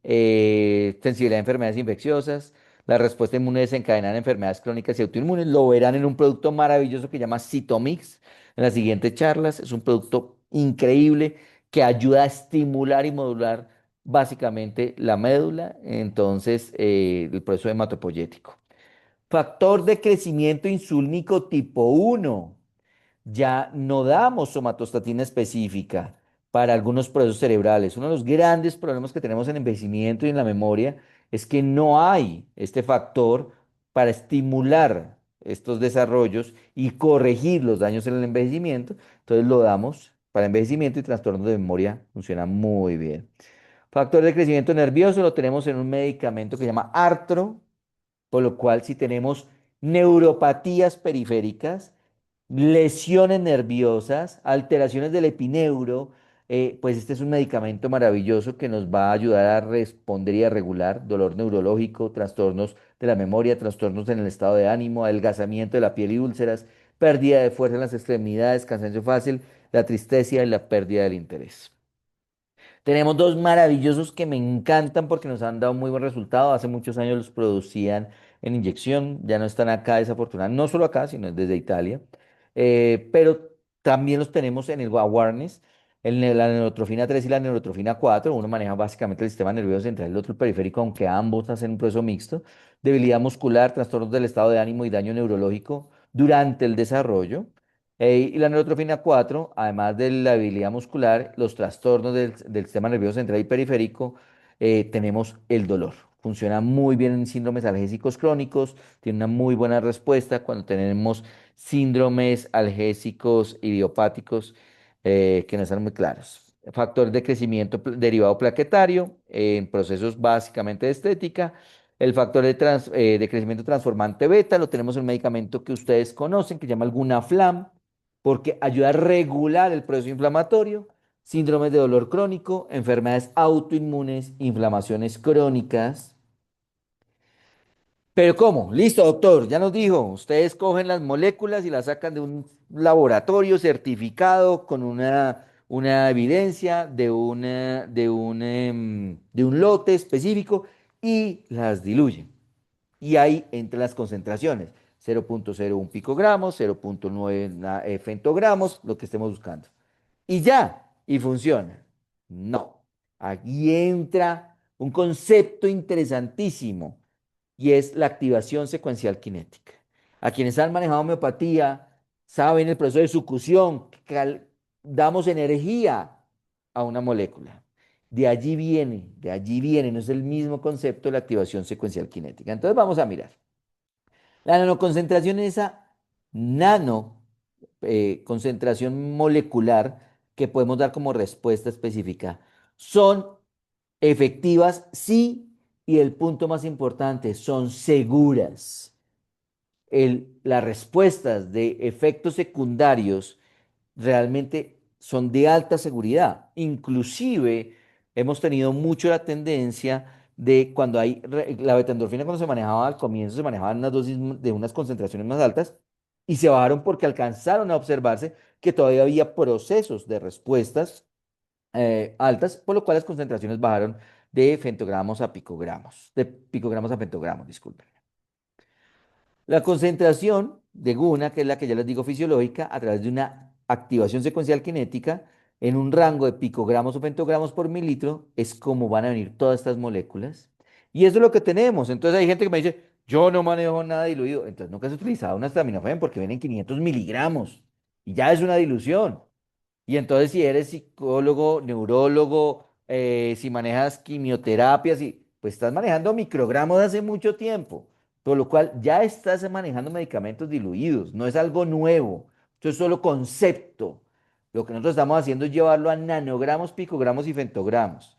Sensibilidad a enfermedades infecciosas, la respuesta inmune desencadenada en enfermedades crónicas y autoinmunes. Lo verán en un producto maravilloso que se llama Cytomix en las siguientes charlas. Es un producto increíble que ayuda a estimular y modular básicamente la médula, entonces el proceso hematopoyético. Factor de crecimiento insulínico tipo 1. Ya no damos somatostatina específica para algunos procesos cerebrales. Uno de los grandes problemas que tenemos en envejecimiento y en la memoria es que no hay este factor para estimular estos desarrollos y corregir los daños en el envejecimiento. Entonces lo damos para envejecimiento y trastornos de memoria. Funciona muy bien. Factor de crecimiento nervioso lo tenemos en un medicamento que se llama Artro, por lo cual si tenemos neuropatías periféricas, lesiones nerviosas, alteraciones del epineuro, pues este es un medicamento maravilloso que nos va a ayudar a responder y a regular dolor neurológico, trastornos de la memoria, trastornos en el estado de ánimo, adelgazamiento de la piel y úlceras, pérdida de fuerza en las extremidades, cansancio fácil, la tristeza y la pérdida del interés. Tenemos dos maravillosos que me encantan porque nos han dado muy buen resultado. Hace muchos años los producían en inyección, ya no están acá desafortunadamente, no solo acá, sino desde Italia. Pero también los tenemos en el awareness, la neurotrofina 3 y la neurotrofina 4. Uno maneja básicamente el sistema nervioso central y el otro el periférico, aunque ambos hacen un proceso mixto. Debilidad muscular, trastornos del estado de ánimo y daño neurológico durante el desarrollo. Y la neurotrofina 4, además de la debilidad muscular, los trastornos del sistema nervioso central y periférico, tenemos el dolor. Funciona muy bien en síndromes algésicos crónicos, tiene una muy buena respuesta cuando tenemos síndromes algésicos idiopáticos que no están muy claros. Factor de crecimiento derivado plaquetario en procesos básicamente de estética. El factor de crecimiento transformante beta lo tenemos en un medicamento que ustedes conocen que se llama el Gunaflam porque ayuda a regular el proceso inflamatorio, síndromes de dolor crónico, enfermedades autoinmunes, inflamaciones crónicas. Pero ¿cómo? Listo, doctor, ya nos dijo, ustedes cogen las moléculas y las sacan de un laboratorio certificado con una evidencia de un lote específico y las diluyen. Y ahí entran las concentraciones, 0,01 picogramos, 0,9 femtogramos, lo que estemos buscando. Y ya, y funciona. No, aquí entra un concepto interesantísimo y es la activación secuencial cinética. A quienes han manejado homeopatía saben el proceso de sucusión, damos energía a una molécula. De allí viene, no es el mismo concepto de la activación secuencial cinética. Entonces vamos a mirar. La nanoconcentración es esa nano concentración molecular que podemos dar como respuesta específica. Son efectivas, sí, y el punto más importante, son seguras. Las respuestas de efectos secundarios realmente son de alta seguridad. Inclusive hemos tenido mucho la tendencia de cuando hay la beta-endorfina cuando se manejaba al comienzo se manejaban unas dosis de unas concentraciones más altas y se bajaron porque alcanzaron a observarse que todavía había procesos de respuestas altas, por lo cual las concentraciones bajaron de femtogramos a picogramos, de picogramos a femtogramos, disculpen. La concentración de guna, que es la que ya les digo fisiológica, a través de una activación secuencial cinética en un rango de picogramos o pentogramos por mililitro, es como van a venir todas estas moléculas. Y eso es lo que tenemos. Entonces hay gente que me dice, yo no manejo nada diluido. Entonces nunca has utilizado una acetaminofén porque vienen 500 miligramos y ya es una dilución. Y entonces si eres psicólogo, neurólogo, si manejas quimioterapias, pues estás manejando microgramos de hace mucho tiempo, por lo cual ya estás manejando medicamentos diluidos, no es algo nuevo, esto es solo concepto. Lo que nosotros estamos haciendo es llevarlo a nanogramos, picogramos y femtogramos.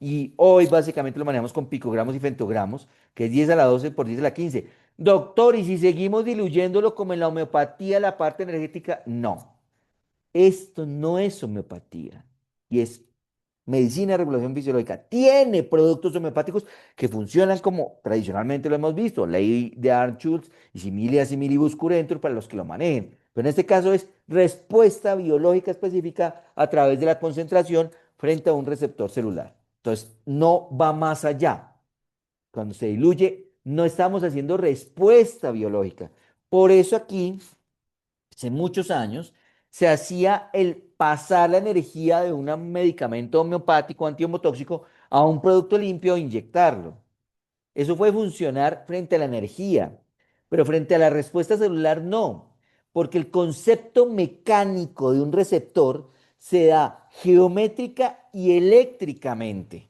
Y hoy básicamente lo manejamos con picogramos y femtogramos, que es 10 a la 12 por 10 a la 15. Doctor, ¿y si seguimos diluyéndolo como en la homeopatía, la parte energética? No. Esto no es homeopatía y es medicina de regulación fisiológica. Tiene productos homeopáticos que funcionan como tradicionalmente lo hemos visto, ley de Arndt-Schultz y similia similibus curentur para los que lo manejen. Pero en este caso es respuesta biológica específica a través de la concentración frente a un receptor celular. Entonces, no va más allá. Cuando se diluye, no estamos haciendo respuesta biológica. Por eso aquí hace muchos años, se hacía el pasar la energía de un medicamento homeopático antihomiotóxico a un producto limpio e inyectarlo. Eso fue funcionar frente a la energía, pero frente a la respuesta celular no, porque el concepto mecánico de un receptor se da geométrica y eléctricamente.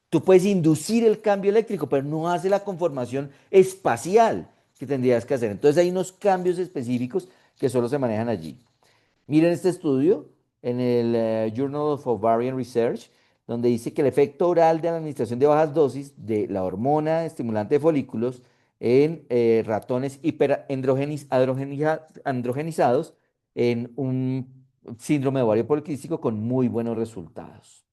Tú puedes inducir el cambio eléctrico, pero no hace la conformación espacial que tendrías que hacer. Entonces hay unos cambios específicos que solo se manejan allí. Miren este estudio en el Journal of Ovarian Research, donde dice que el efecto oral de la administración de bajas dosis de la hormona estimulante de folículos en ratones hiperandrogenizados en un síndrome de ovario poliquístico con muy buenos resultados.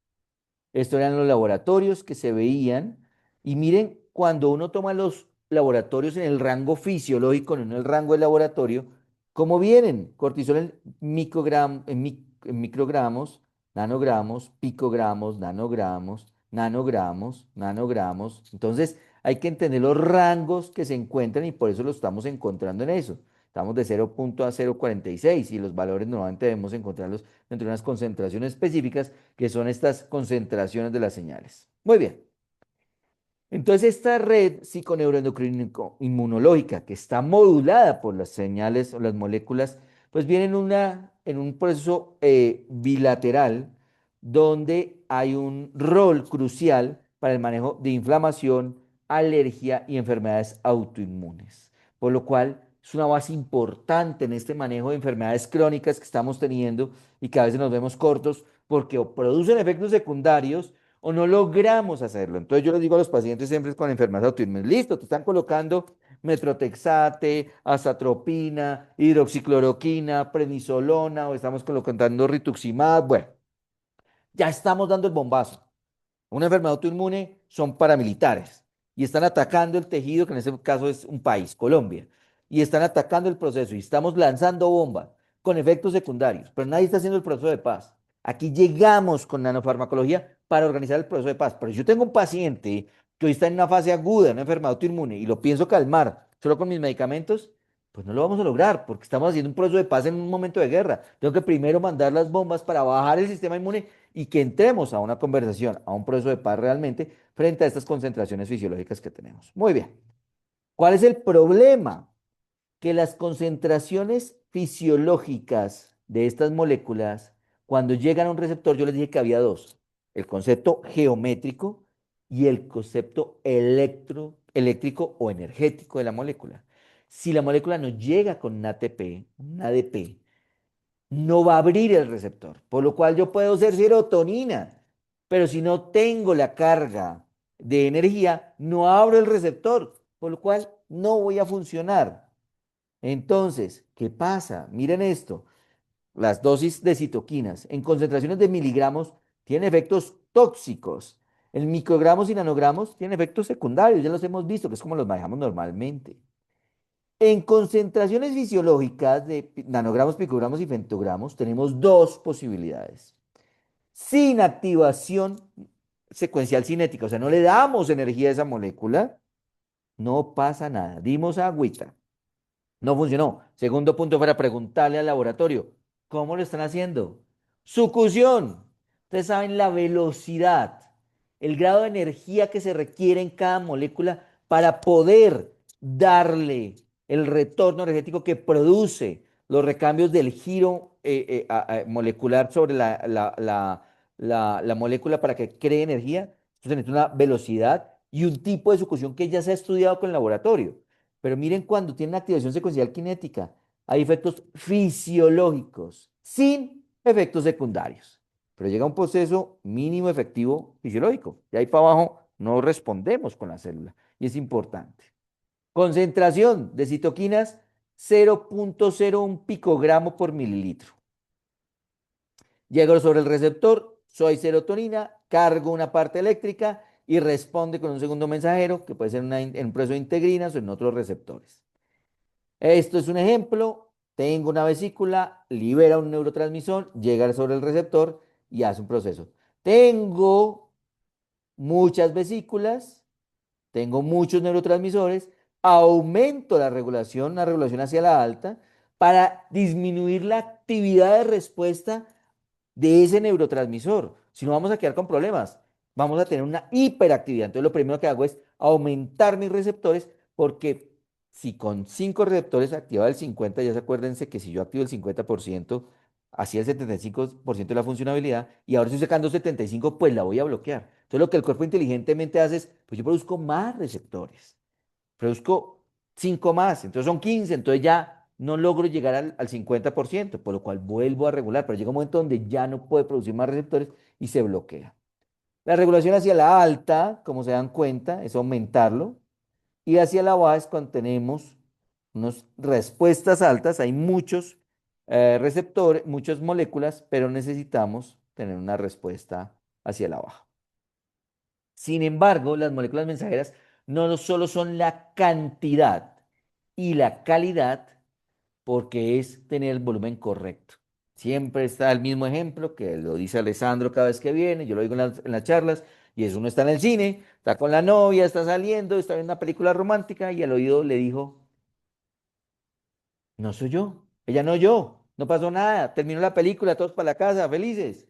Esto eran los laboratorios que se veían. Y miren, cuando uno toma los laboratorios en el rango fisiológico, no en el rango del laboratorio, ¿cómo vienen? Cortisol en microgramos, nanogramos, picogramos, nanogramos. Entonces, hay que entender los rangos que se encuentran y por eso lo estamos encontrando en eso. Estamos de 0,046 y los valores normalmente debemos encontrarlos entre unas concentraciones específicas que son estas concentraciones de las señales. Muy bien. Entonces, esta red psiconeuroendocrino-inmunológica que está modulada por las señales o las moléculas Pues viene en un proceso bilateral donde hay un rol crucial para el manejo de inflamación, alergia y enfermedades autoinmunes. Por lo cual es una base importante en este manejo de enfermedades crónicas que estamos teniendo y que a veces nos vemos cortos porque o producen efectos secundarios o no logramos hacerlo. Entonces yo les digo a los pacientes siempre con enfermedades autoinmunes, listo, te están colocando metrotexate, azatropina, hidroxicloroquina, prednisolona o estamos colocando rituximab. Bueno, ya estamos dando el bombazo. Una enfermedad autoinmune son paramilitares y están atacando el tejido, que en este caso es un país, Colombia, y están atacando el proceso y estamos lanzando bombas con efectos secundarios, pero nadie está haciendo el proceso de paz. Aquí llegamos con nanofarmacología para organizar el proceso de paz. Pero si yo tengo un paciente que hoy está en una fase aguda, una enfermedad autoinmune, y lo pienso calmar solo con mis medicamentos, pues no lo vamos a lograr porque estamos haciendo un proceso de paz en un momento de guerra. Tengo que primero mandar las bombas para bajar el sistema inmune y que entremos a una conversación, a un proceso de paz realmente frente a estas concentraciones fisiológicas que tenemos. Muy bien. ¿Cuál es el problema? Que las concentraciones fisiológicas de estas moléculas, cuando llegan a un receptor, yo les dije que había dos, el concepto geométrico y el concepto eléctrico o energético de la molécula. Si la molécula no llega con un ATP, un ADP, no va a abrir el receptor, por lo cual yo puedo ser serotonina, pero si no tengo la carga de energía, no abro el receptor, por lo cual no voy a funcionar. Entonces, ¿qué pasa? Miren esto, las dosis de citoquinas en concentraciones de miligramos tienen efectos tóxicos. En microgramos y nanogramos tienen efectos secundarios, ya los hemos visto, que es como los manejamos normalmente. En concentraciones fisiológicas de nanogramos, picogramos y femtogramos tenemos dos posibilidades. Sin activación secuencial cinética, o sea, no le damos energía a esa molécula, no pasa nada. Dimos agüita. No funcionó. Segundo punto para preguntarle al laboratorio, ¿cómo lo están haciendo? Sucusión. Ustedes saben la velocidad, el grado de energía que se requiere en cada molécula para poder darle el retorno energético que produce los recambios del giro molecular sobre la molécula para que cree energía. Entonces necesita una velocidad y un tipo de sucusión que ya se ha estudiado con el laboratorio. Pero miren cuando tiene una activación secuencial cinética, hay efectos fisiológicos sin efectos secundarios. Pero llega un proceso mínimo efectivo fisiológico. Y ahí para abajo no respondemos con la célula. Y es importante. Concentración de citoquinas 0,01 picogramo por mililitro. Llego sobre el receptor, soy serotonina, cargo una parte eléctrica y responde con un segundo mensajero, que puede ser en un proceso de integrinas o en otros receptores. Esto es un ejemplo. Tengo una vesícula, libera un neurotransmisor, llega sobre el receptor y hace un proceso. Tengo muchas vesículas, tengo muchos neurotransmisores, aumento la regulación hacia la alta para disminuir la actividad de respuesta de ese neurotransmisor. Si no, vamos a quedar con problemas. Vamos a tener una hiperactividad. Entonces, lo primero que hago es aumentar mis receptores porque si con 5 receptores activaba el 50, ya se acuérdense que si yo activo el 50%, hacía el 75% de la funcionalidad y ahora estoy sacando 75, pues la voy a bloquear. Entonces, lo que el cuerpo inteligentemente hace es, pues yo produzco más receptores, produzco 5 más, entonces son 15, entonces ya no logro llegar al 50%, por lo cual vuelvo a regular, pero llega un momento donde ya no puede producir más receptores y se bloquea. La regulación hacia la alta, como se dan cuenta, es aumentarlo, y hacia la baja es cuando tenemos unas respuestas altas, hay muchos receptores, muchas moléculas, pero necesitamos tener una respuesta hacia la baja. Sin embargo, las moléculas mensajeras no solo son la cantidad y la calidad, porque es tener el volumen correcto. Siempre está el mismo ejemplo que lo dice Alessandro cada vez que viene, yo lo digo en las charlas, y es uno está en el cine, está con la novia, está saliendo, está viendo una película romántica y al oído le dijo, no soy yo, ella no yo, no pasó nada, terminó la película, todos para la casa, felices.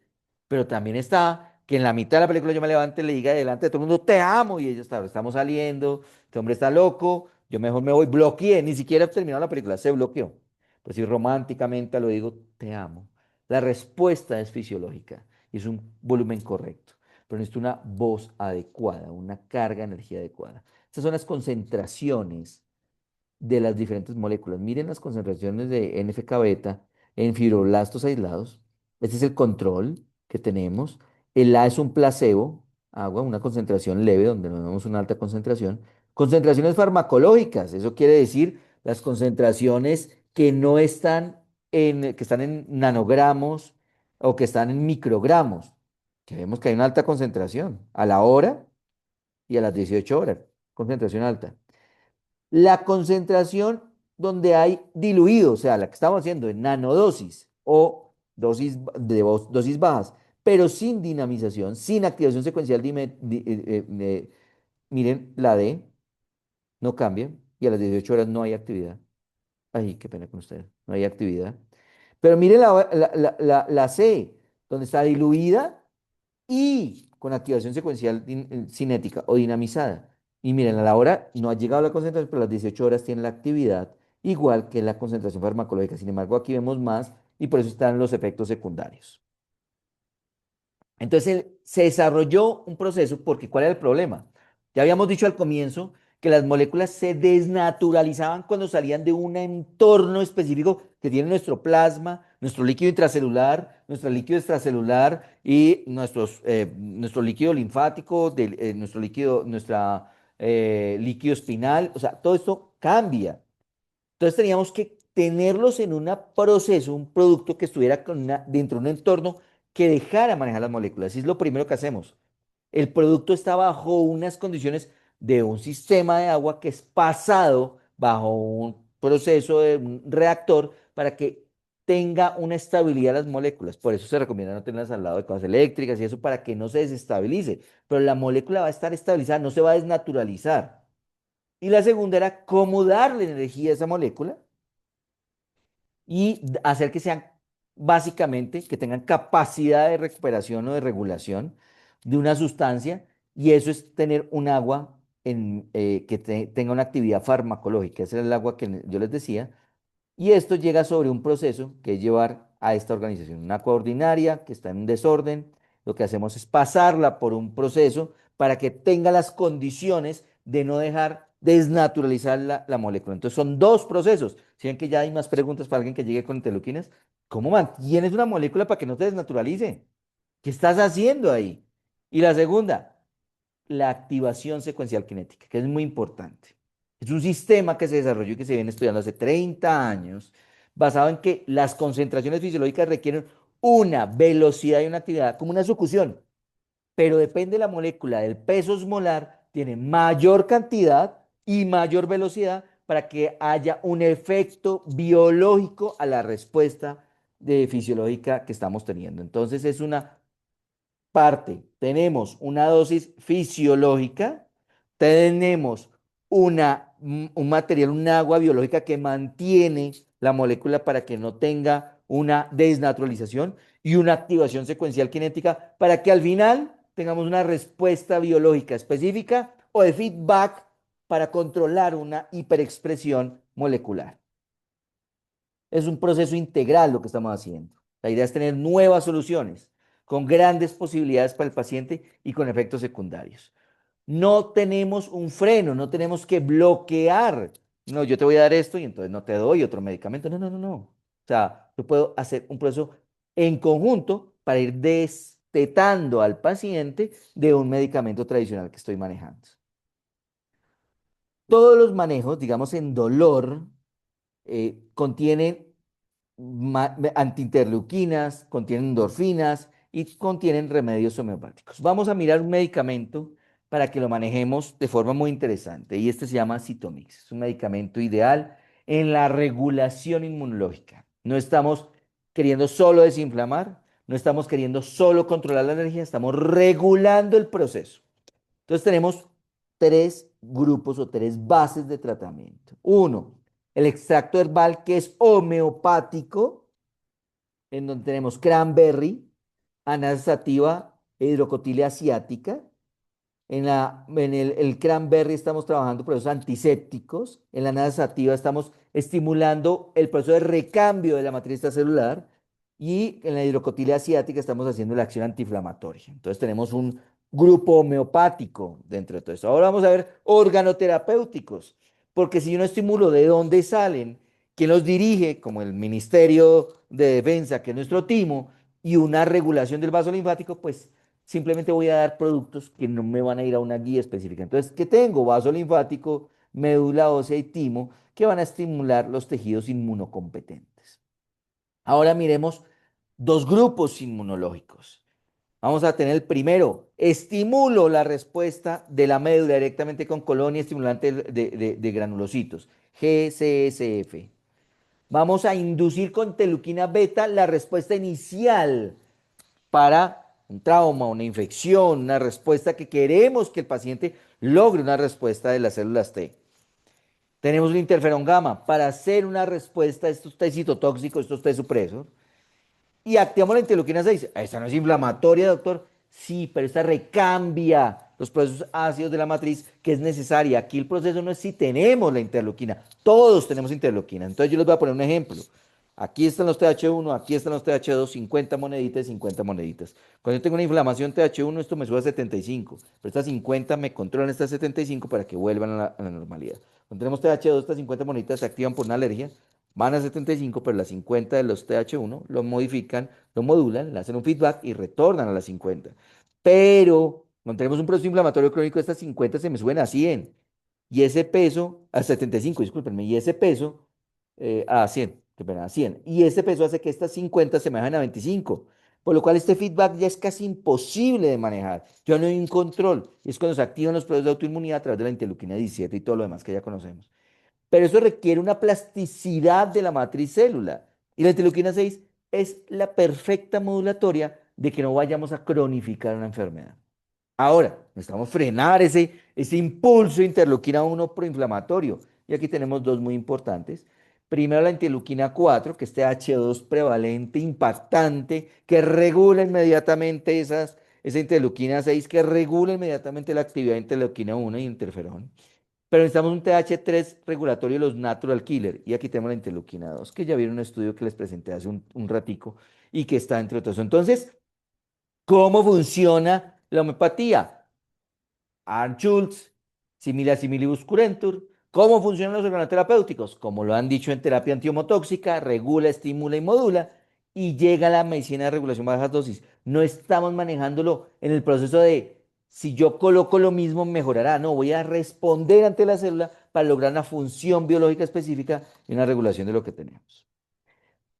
Pero también está que en la mitad de la película yo me levante y le diga delante de todo el mundo, te amo, y ella está, estamos saliendo, este hombre está loco, yo mejor me voy, bloqueé, ni siquiera he terminado la película, se bloqueó. Pues si románticamente lo digo, te amo. La respuesta es fisiológica y es un volumen correcto, pero necesito una voz adecuada, una carga de energía adecuada. Estas son las concentraciones de las diferentes moléculas. Miren las concentraciones de NFK beta en fibroblastos aislados. Este es el control que tenemos. El A es un placebo, agua, una concentración leve donde no vemos una alta concentración. Concentraciones farmacológicas, eso quiere decir las concentraciones que no están que están en nanogramos o que están en microgramos, que vemos que hay una alta concentración a la hora y a las 18 horas, concentración alta. La concentración donde hay diluido, o sea, la que estamos haciendo en nanodosis o dosis bajas, pero sin dinamización, sin activación secuencial, miren, la D no cambia y a las 18 horas no hay actividad. Ay, qué pena con ustedes, no hay actividad. Pero miren la C, donde está diluida y con activación secuencial cinética o dinamizada. Y miren, a la hora no ha llegado la concentración, pero a las 18 horas tiene la actividad, igual que la concentración farmacológica. Sin embargo, aquí vemos más y por eso están los efectos secundarios. Entonces se desarrolló un proceso porque ¿cuál era el problema? Ya habíamos dicho al comienzo que las moléculas se desnaturalizaban cuando salían de un entorno específico que tiene nuestro plasma, nuestro líquido intracelular, nuestro líquido extracelular y nuestro líquido linfático, nuestro líquido, líquido espinal. O sea, todo esto cambia. Entonces teníamos que tenerlos en un proceso, un producto que estuviera dentro de un entorno que dejara manejar las moléculas. Y es lo primero que hacemos. El producto está bajo unas condiciones de un sistema de agua que es pasado bajo un proceso de un reactor para que tenga una estabilidad las moléculas. Por eso se recomienda no tenerlas al lado de cosas eléctricas y eso para que no se desestabilice. Pero la molécula va a estar estabilizada, no se va a desnaturalizar. Y la segunda era cómo darle energía a esa molécula y hacer que sean básicamente, que tengan capacidad de recuperación o de regulación de una sustancia, y eso es tener un agua que tenga una actividad farmacológica. Ese es el agua que yo les decía, y esto llega sobre un proceso que es llevar a esta organización una agua ordinaria que está en un desorden. Lo que hacemos es pasarla por un proceso para que tenga las condiciones de no dejar desnaturalizar la molécula. Entonces son dos procesos. Si ven que ya hay más preguntas para alguien que llegue con interleuquinas, ¿cómo mantienes una molécula para que no se desnaturalice? ¿Qué estás haciendo ahí? Y la segunda, la activación secuencial cinética, que es muy importante. Es un sistema que se desarrolló y que se viene estudiando hace 30 años, basado en que las concentraciones fisiológicas requieren una velocidad y una actividad como una sucusión, pero depende de la molécula, del peso osmolar, tiene mayor cantidad y mayor velocidad para que haya un efecto biológico a la respuesta fisiológica que estamos teniendo. Entonces es una parte, tenemos una dosis fisiológica, tenemos un material, un agua biológica que mantiene la molécula para que no tenga una desnaturalización y una activación secuencial cinética para que al final tengamos una respuesta biológica específica o de feedback para controlar una hiperexpresión molecular. Es un proceso integral lo que estamos haciendo. La idea es tener nuevas soluciones con grandes posibilidades para el paciente y con efectos secundarios. No tenemos un freno, no tenemos que bloquear. No, yo te voy a dar esto y entonces no te doy otro medicamento. No, no, no, no. O sea, yo puedo hacer un proceso en conjunto para ir destetando al paciente de un medicamento tradicional que estoy manejando. Todos los manejos, digamos, en dolor, contienen antiinterleuquinas, contienen endorfinas y contienen remedios homeopáticos. Vamos a mirar un medicamento para que lo manejemos de forma muy interesante y este se llama Citomix. Es un medicamento ideal en la regulación inmunológica. No estamos queriendo solo desinflamar, no estamos queriendo solo controlar la energía, estamos regulando el proceso. Entonces tenemos tres grupos o tres bases de tratamiento. Uno, el extracto herbal que es homeopático, en donde tenemos cranberry, ananas sativa e hidrocotilia asiática. el cranberry estamos trabajando procesos antisépticos. En la nada sativa estamos estimulando el proceso de recambio de la matriz celular. Y en la hidrocotilia asiática estamos haciendo la acción antiinflamatoria. Entonces tenemos un grupo homeopático dentro de todo esto. Ahora vamos a ver organoterapéuticos. Porque si yo no estimulo de dónde salen, quién los dirige, como el Ministerio de Defensa, que es nuestro timo, y una regulación del vaso linfático, pues simplemente voy a dar productos que no me van a ir a una guía específica. Entonces, ¿qué tengo? Vaso linfático, médula ósea y timo, que van a estimular los tejidos inmunocompetentes. Ahora miremos dos grupos inmunológicos. Vamos a tener el primero, estimulo la respuesta de la médula directamente con colonia estimulante de granulocitos, GCSF. Vamos a inducir con interleuquina beta la respuesta inicial para un trauma, una infección, una respuesta que queremos que el paciente logre una respuesta de las células T. Tenemos un interferón gamma para hacer una respuesta a estos T citotóxicos, estos T supresos. Y activamos la interleuquina 6. Esta no es inflamatoria, doctor. Sí, pero esta recambia los procesos ácidos de la matriz que es necesaria. Aquí el proceso no es si tenemos la interleuquina. Todos tenemos interleuquina. Entonces yo les voy a poner un ejemplo. Aquí están los TH1, aquí están los TH2, 50 moneditas y 50 moneditas. Cuando yo tengo una inflamación TH1, esto me sube a 75, pero estas 50 me controlan estas 75 para que vuelvan a la normalidad. Cuando tenemos TH2, estas 50 moneditas se activan por una alergia, van a 75, pero las 50 de los TH1 lo modifican, lo modulan, le hacen un feedback y retornan a las 50. Pero cuando tenemos un proceso inflamatorio crónico, estas 50 se me suben a 100 y ese peso, a 75, discúlpenme, y ese peso a 100, qué pena, a 100. Y este peso hace que estas 50 se me bajen a 25, por lo cual este feedback ya es casi imposible de manejar. Ya no hay un control. Es cuando se activan los procesos de autoinmunidad a través de la interleuquina 17 y todo lo demás que ya conocemos. Pero eso requiere una plasticidad de la matriz célula. Y la interleuquina 6 es la perfecta modulatoria de que no vayamos a cronificar una enfermedad. Ahora, necesitamos frenar ese impulso interleuquina 1 proinflamatorio. Y aquí tenemos dos muy importantes. Primero, la interleuquina 4, que es TH2 prevalente, impactante, que regula inmediatamente esa interleuquina 6, que regula inmediatamente la actividad de interleuquina 1 y interferón. Pero necesitamos un TH3 regulatorio de los natural killer. Y aquí tenemos la interleuquina 2, que ya vieron un estudio que les presenté hace un ratico y que está entre otros. Entonces, ¿cómo funciona la homeopatía? Arn Schultz, simila similibus curentur. ¿Cómo funcionan los organoterapéuticos? Como lo han dicho en terapia antiomotóxica, regula, estimula y modula. Y llega la medicina de regulación bajas dosis. No estamos manejándolo en el proceso de si yo coloco lo mismo, mejorará. No, voy a responder ante la célula para lograr una función biológica específica y una regulación de lo que tenemos.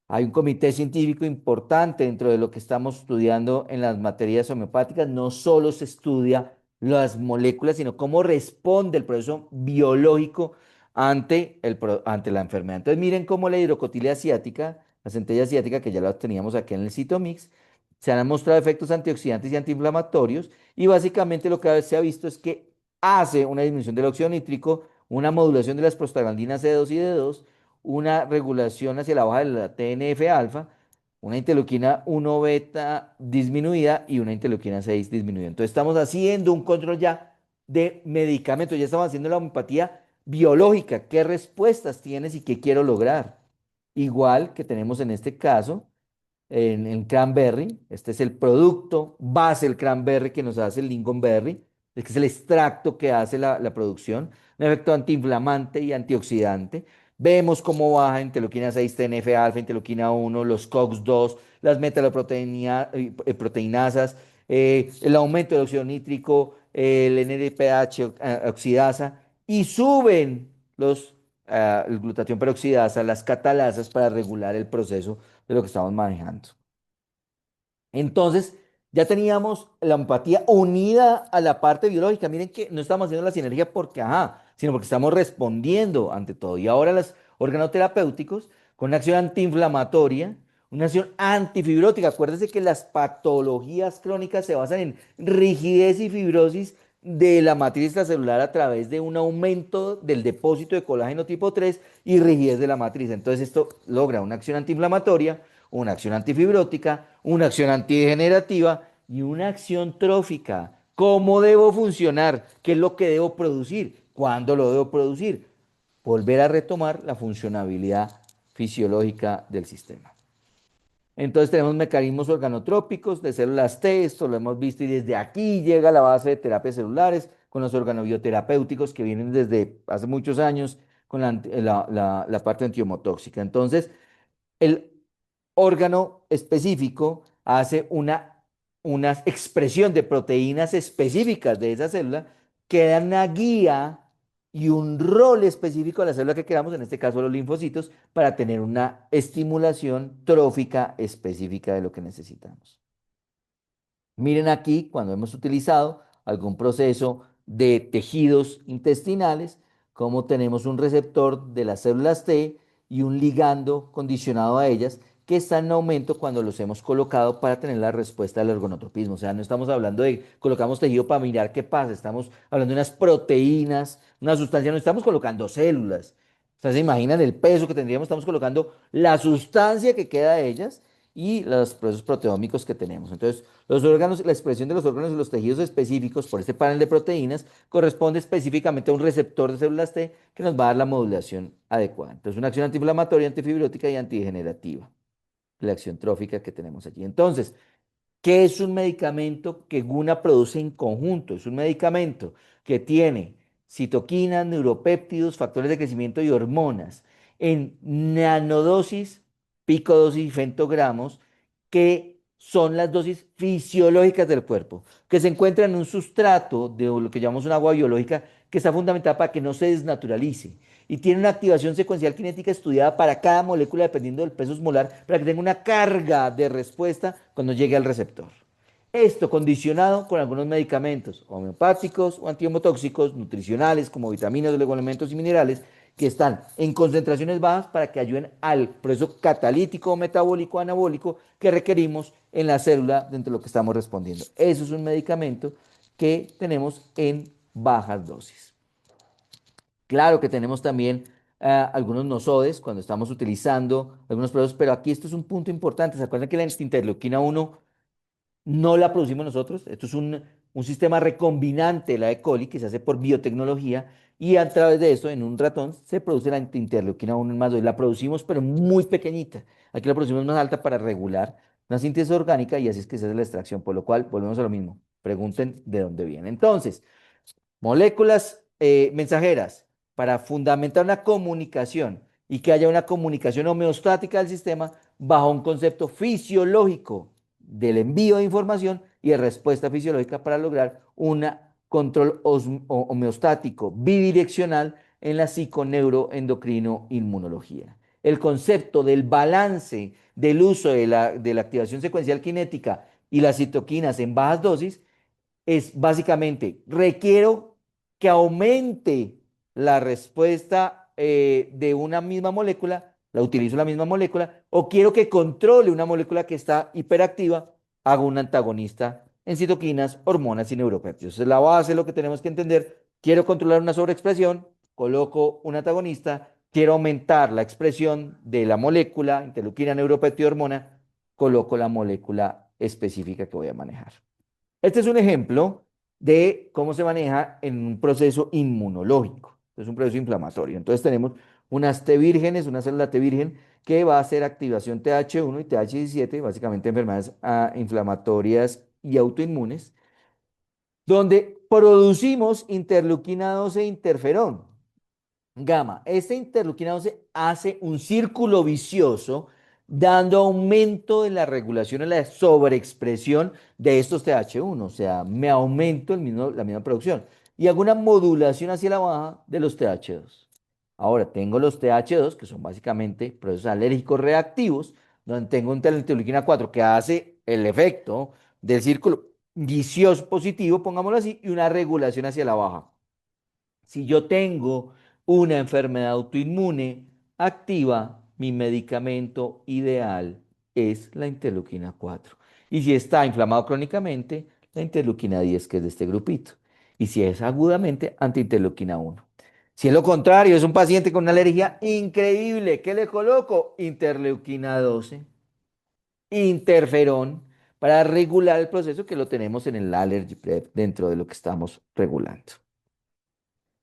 Hay un comité científico importante dentro de lo que estamos estudiando en las materias homeopáticas. No solo se estudia las moléculas, sino cómo responde el proceso biológico ante la enfermedad. Entonces, miren cómo la hidrocotilia asiática, la centella asiática, que ya la teníamos aquí en el Cytomix, se han mostrado efectos antioxidantes y antiinflamatorios. Y básicamente lo que se ha visto es que hace una disminución del óxido nítrico, una modulación de las prostaglandinas C2 y D2, una regulación hacia la baja de la TNF-alfa, una interleuquina 1 beta disminuida y una interleuquina 6 disminuida. Entonces estamos haciendo un control ya de medicamentos, ya estamos haciendo la homeopatía biológica, qué respuestas tienes y qué quiero lograr. Igual que tenemos en este caso en el cranberry. Este es el producto base del cranberry que nos hace el lingonberry, que es el extracto que hace la producción, un efecto antiinflamante y antioxidante. Vemos cómo baja interleuquina 6, TNF-alfa, interleuquina 1, los COX-2, las metaloproteinasas, el aumento del óxido nítrico, el NADPH oxidasa, y suben el glutatión peroxidasa, las catalasas para regular el proceso de lo que estamos manejando. Entonces, ya teníamos la empatía unida a la parte biológica. Miren que no estamos haciendo la sinergia porque, ajá, sino porque estamos respondiendo ante todo. Y ahora los organoterapéuticos, con una acción antiinflamatoria, una acción antifibrótica. Acuérdense que las patologías crónicas se basan en rigidez y fibrosis de la matriz extracelular a través de un aumento del depósito de colágeno tipo 3 y rigidez de la matriz. Entonces, esto logra una acción antiinflamatoria, una acción antifibrótica, una acción antidegenerativa y una acción trófica. ¿Cómo debo funcionar? ¿Qué es lo que debo producir? ¿Cuándo lo debo producir? Volver a retomar la funcionabilidad fisiológica del sistema. Entonces tenemos mecanismos organotrópicos de células T, esto lo hemos visto y desde aquí llega la base de terapias celulares con los organobioterapéuticos que vienen desde hace muchos años con la parte antiomotóxica. Entonces, el órgano específico hace una expresión de proteínas específicas de esa célula que dan una guía y un rol específico a la célula que queramos, en este caso los linfocitos, para tener una estimulación trófica específica de lo que necesitamos. Miren aquí cuando hemos utilizado algún proceso de tejidos intestinales, como tenemos un receptor de las células T y un ligando condicionado a ellas que está en aumento cuando los hemos colocado para tener la respuesta al ergonotropismo. O sea, no estamos hablando de colocamos tejido para mirar qué pasa, estamos hablando de unas proteínas, una sustancia, no estamos colocando células. O sea, se imaginan el peso que tendríamos, estamos colocando la sustancia que queda de ellas y los procesos proteómicos que tenemos. Entonces, los órganos, la expresión de los órganos y los tejidos específicos por este panel de proteínas corresponde específicamente a un receptor de células T que nos va a dar la modulación adecuada. Entonces, una acción antiinflamatoria, antifibrótica y antidegenerativa, la acción trófica que tenemos allí. Entonces, ¿qué es un medicamento que Guna produce en conjunto? Es un medicamento que tiene citoquinas, neuropéptidos, factores de crecimiento y hormonas en nanodosis, picodosis y femtogramos, que son las dosis fisiológicas del cuerpo, que se encuentran en un sustrato de lo que llamamos un agua biológica que está fundamentada para que no se desnaturalice y tiene una activación secuencial cinética estudiada para cada molécula dependiendo del peso molar, para que tenga una carga de respuesta cuando llegue al receptor. Esto condicionado con algunos medicamentos homeopáticos o antiemotóxicos, nutricionales como vitaminas, oligoelementos y minerales, que están en concentraciones bajas para que ayuden al proceso catalítico, metabólico, anabólico que requerimos en la célula dentro de lo que estamos respondiendo. Eso es un medicamento que tenemos en bajas dosis. Claro que tenemos también algunos nosodes cuando estamos utilizando algunos procesos, pero aquí esto es un punto importante. ¿Se acuerdan que la interleuquina 1 no la producimos nosotros? Esto es un sistema recombinante de la E. coli que se hace por biotecnología y a través de esto en un ratón se produce la interleuquina 1 en más 2. La producimos pero muy pequeñita. Aquí la producimos más alta para regular una síntesis orgánica y así es que se hace la extracción, por lo cual volvemos a lo mismo. Pregunten de dónde viene. Entonces, moléculas mensajeras para fundamentar una comunicación y que haya una comunicación homeostática del sistema bajo un concepto fisiológico del envío de información y de respuesta fisiológica para lograr un control homeostático bidireccional en la psiconeuroendocrino-inmunología. El concepto del balance del uso de la activación secuencial cinética y las citoquinas en bajas dosis es básicamente, requiero que aumente la respuesta de una misma molécula, la utilizo la misma molécula, o quiero que controle una molécula que está hiperactiva, hago un antagonista en citoquinas, hormonas y neuropéptidos. Esa es la base de lo que tenemos que entender. Quiero controlar una sobreexpresión, coloco un antagonista. Quiero aumentar la expresión de la molécula, interleuquina, neuropéptido, hormona, coloco la molécula específica que voy a manejar. Este es un ejemplo de cómo se maneja en un proceso inmunológico. Es un proceso inflamatorio. Entonces tenemos unas T vírgenes, una célula T virgen que va a hacer activación TH1 y TH17, básicamente enfermedades inflamatorias y autoinmunes, donde producimos interleuquina 12 e interferón gamma. Esta interleuquina 11 hace un círculo vicioso dando aumento de la regulación en la sobreexpresión de estos TH1, o sea, me aumento la misma producción y hago una modulación hacia la baja de los TH2. Ahora, tengo los TH2, que son básicamente procesos alérgicos reactivos, donde tengo una interleuquina 4 que hace el efecto del círculo vicioso positivo, pongámoslo así, y una regulación hacia la baja. Si yo tengo una enfermedad autoinmune activa, mi medicamento ideal es la interleuquina 4. Y si está inflamado crónicamente, la interleuquina 10, que es de este grupito. Y si es agudamente, antiinterleuquina 1. Si es lo contrario, es un paciente con una alergia increíble, ¿qué le coloco? Interleuquina 12, interferón, para regular el proceso que lo tenemos en el allergy prep dentro de lo que estamos regulando.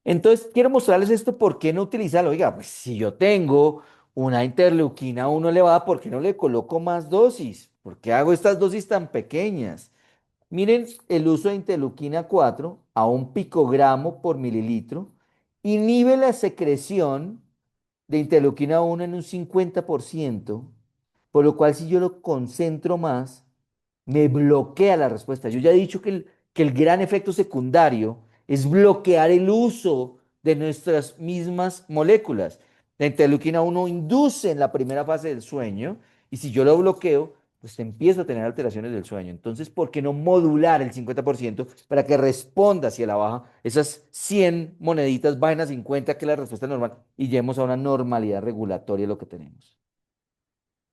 Entonces, quiero mostrarles esto, ¿por qué no utilizarlo? Oiga, pues si yo tengo una interleuquina 1 elevada, ¿por qué no le coloco más dosis? ¿Por qué hago estas dosis tan pequeñas? Miren el uso de interleuquina 4 a 1 picogramo por mililitro inhibe la secreción de interleuquina 1 en un 50%, por lo cual si yo lo concentro más, me bloquea la respuesta. Yo ya he dicho que el gran efecto secundario es bloquear el uso de nuestras mismas moléculas. La interleuquina 1 induce en la primera fase del sueño y si yo lo bloqueo, pues empiezo a tener alteraciones del sueño. Entonces, ¿por qué no modular el 50% para que responda hacia la baja? Esas 100 moneditas bajen a 50, que es la respuesta normal, y lleguemos a una normalidad regulatoria de lo que tenemos.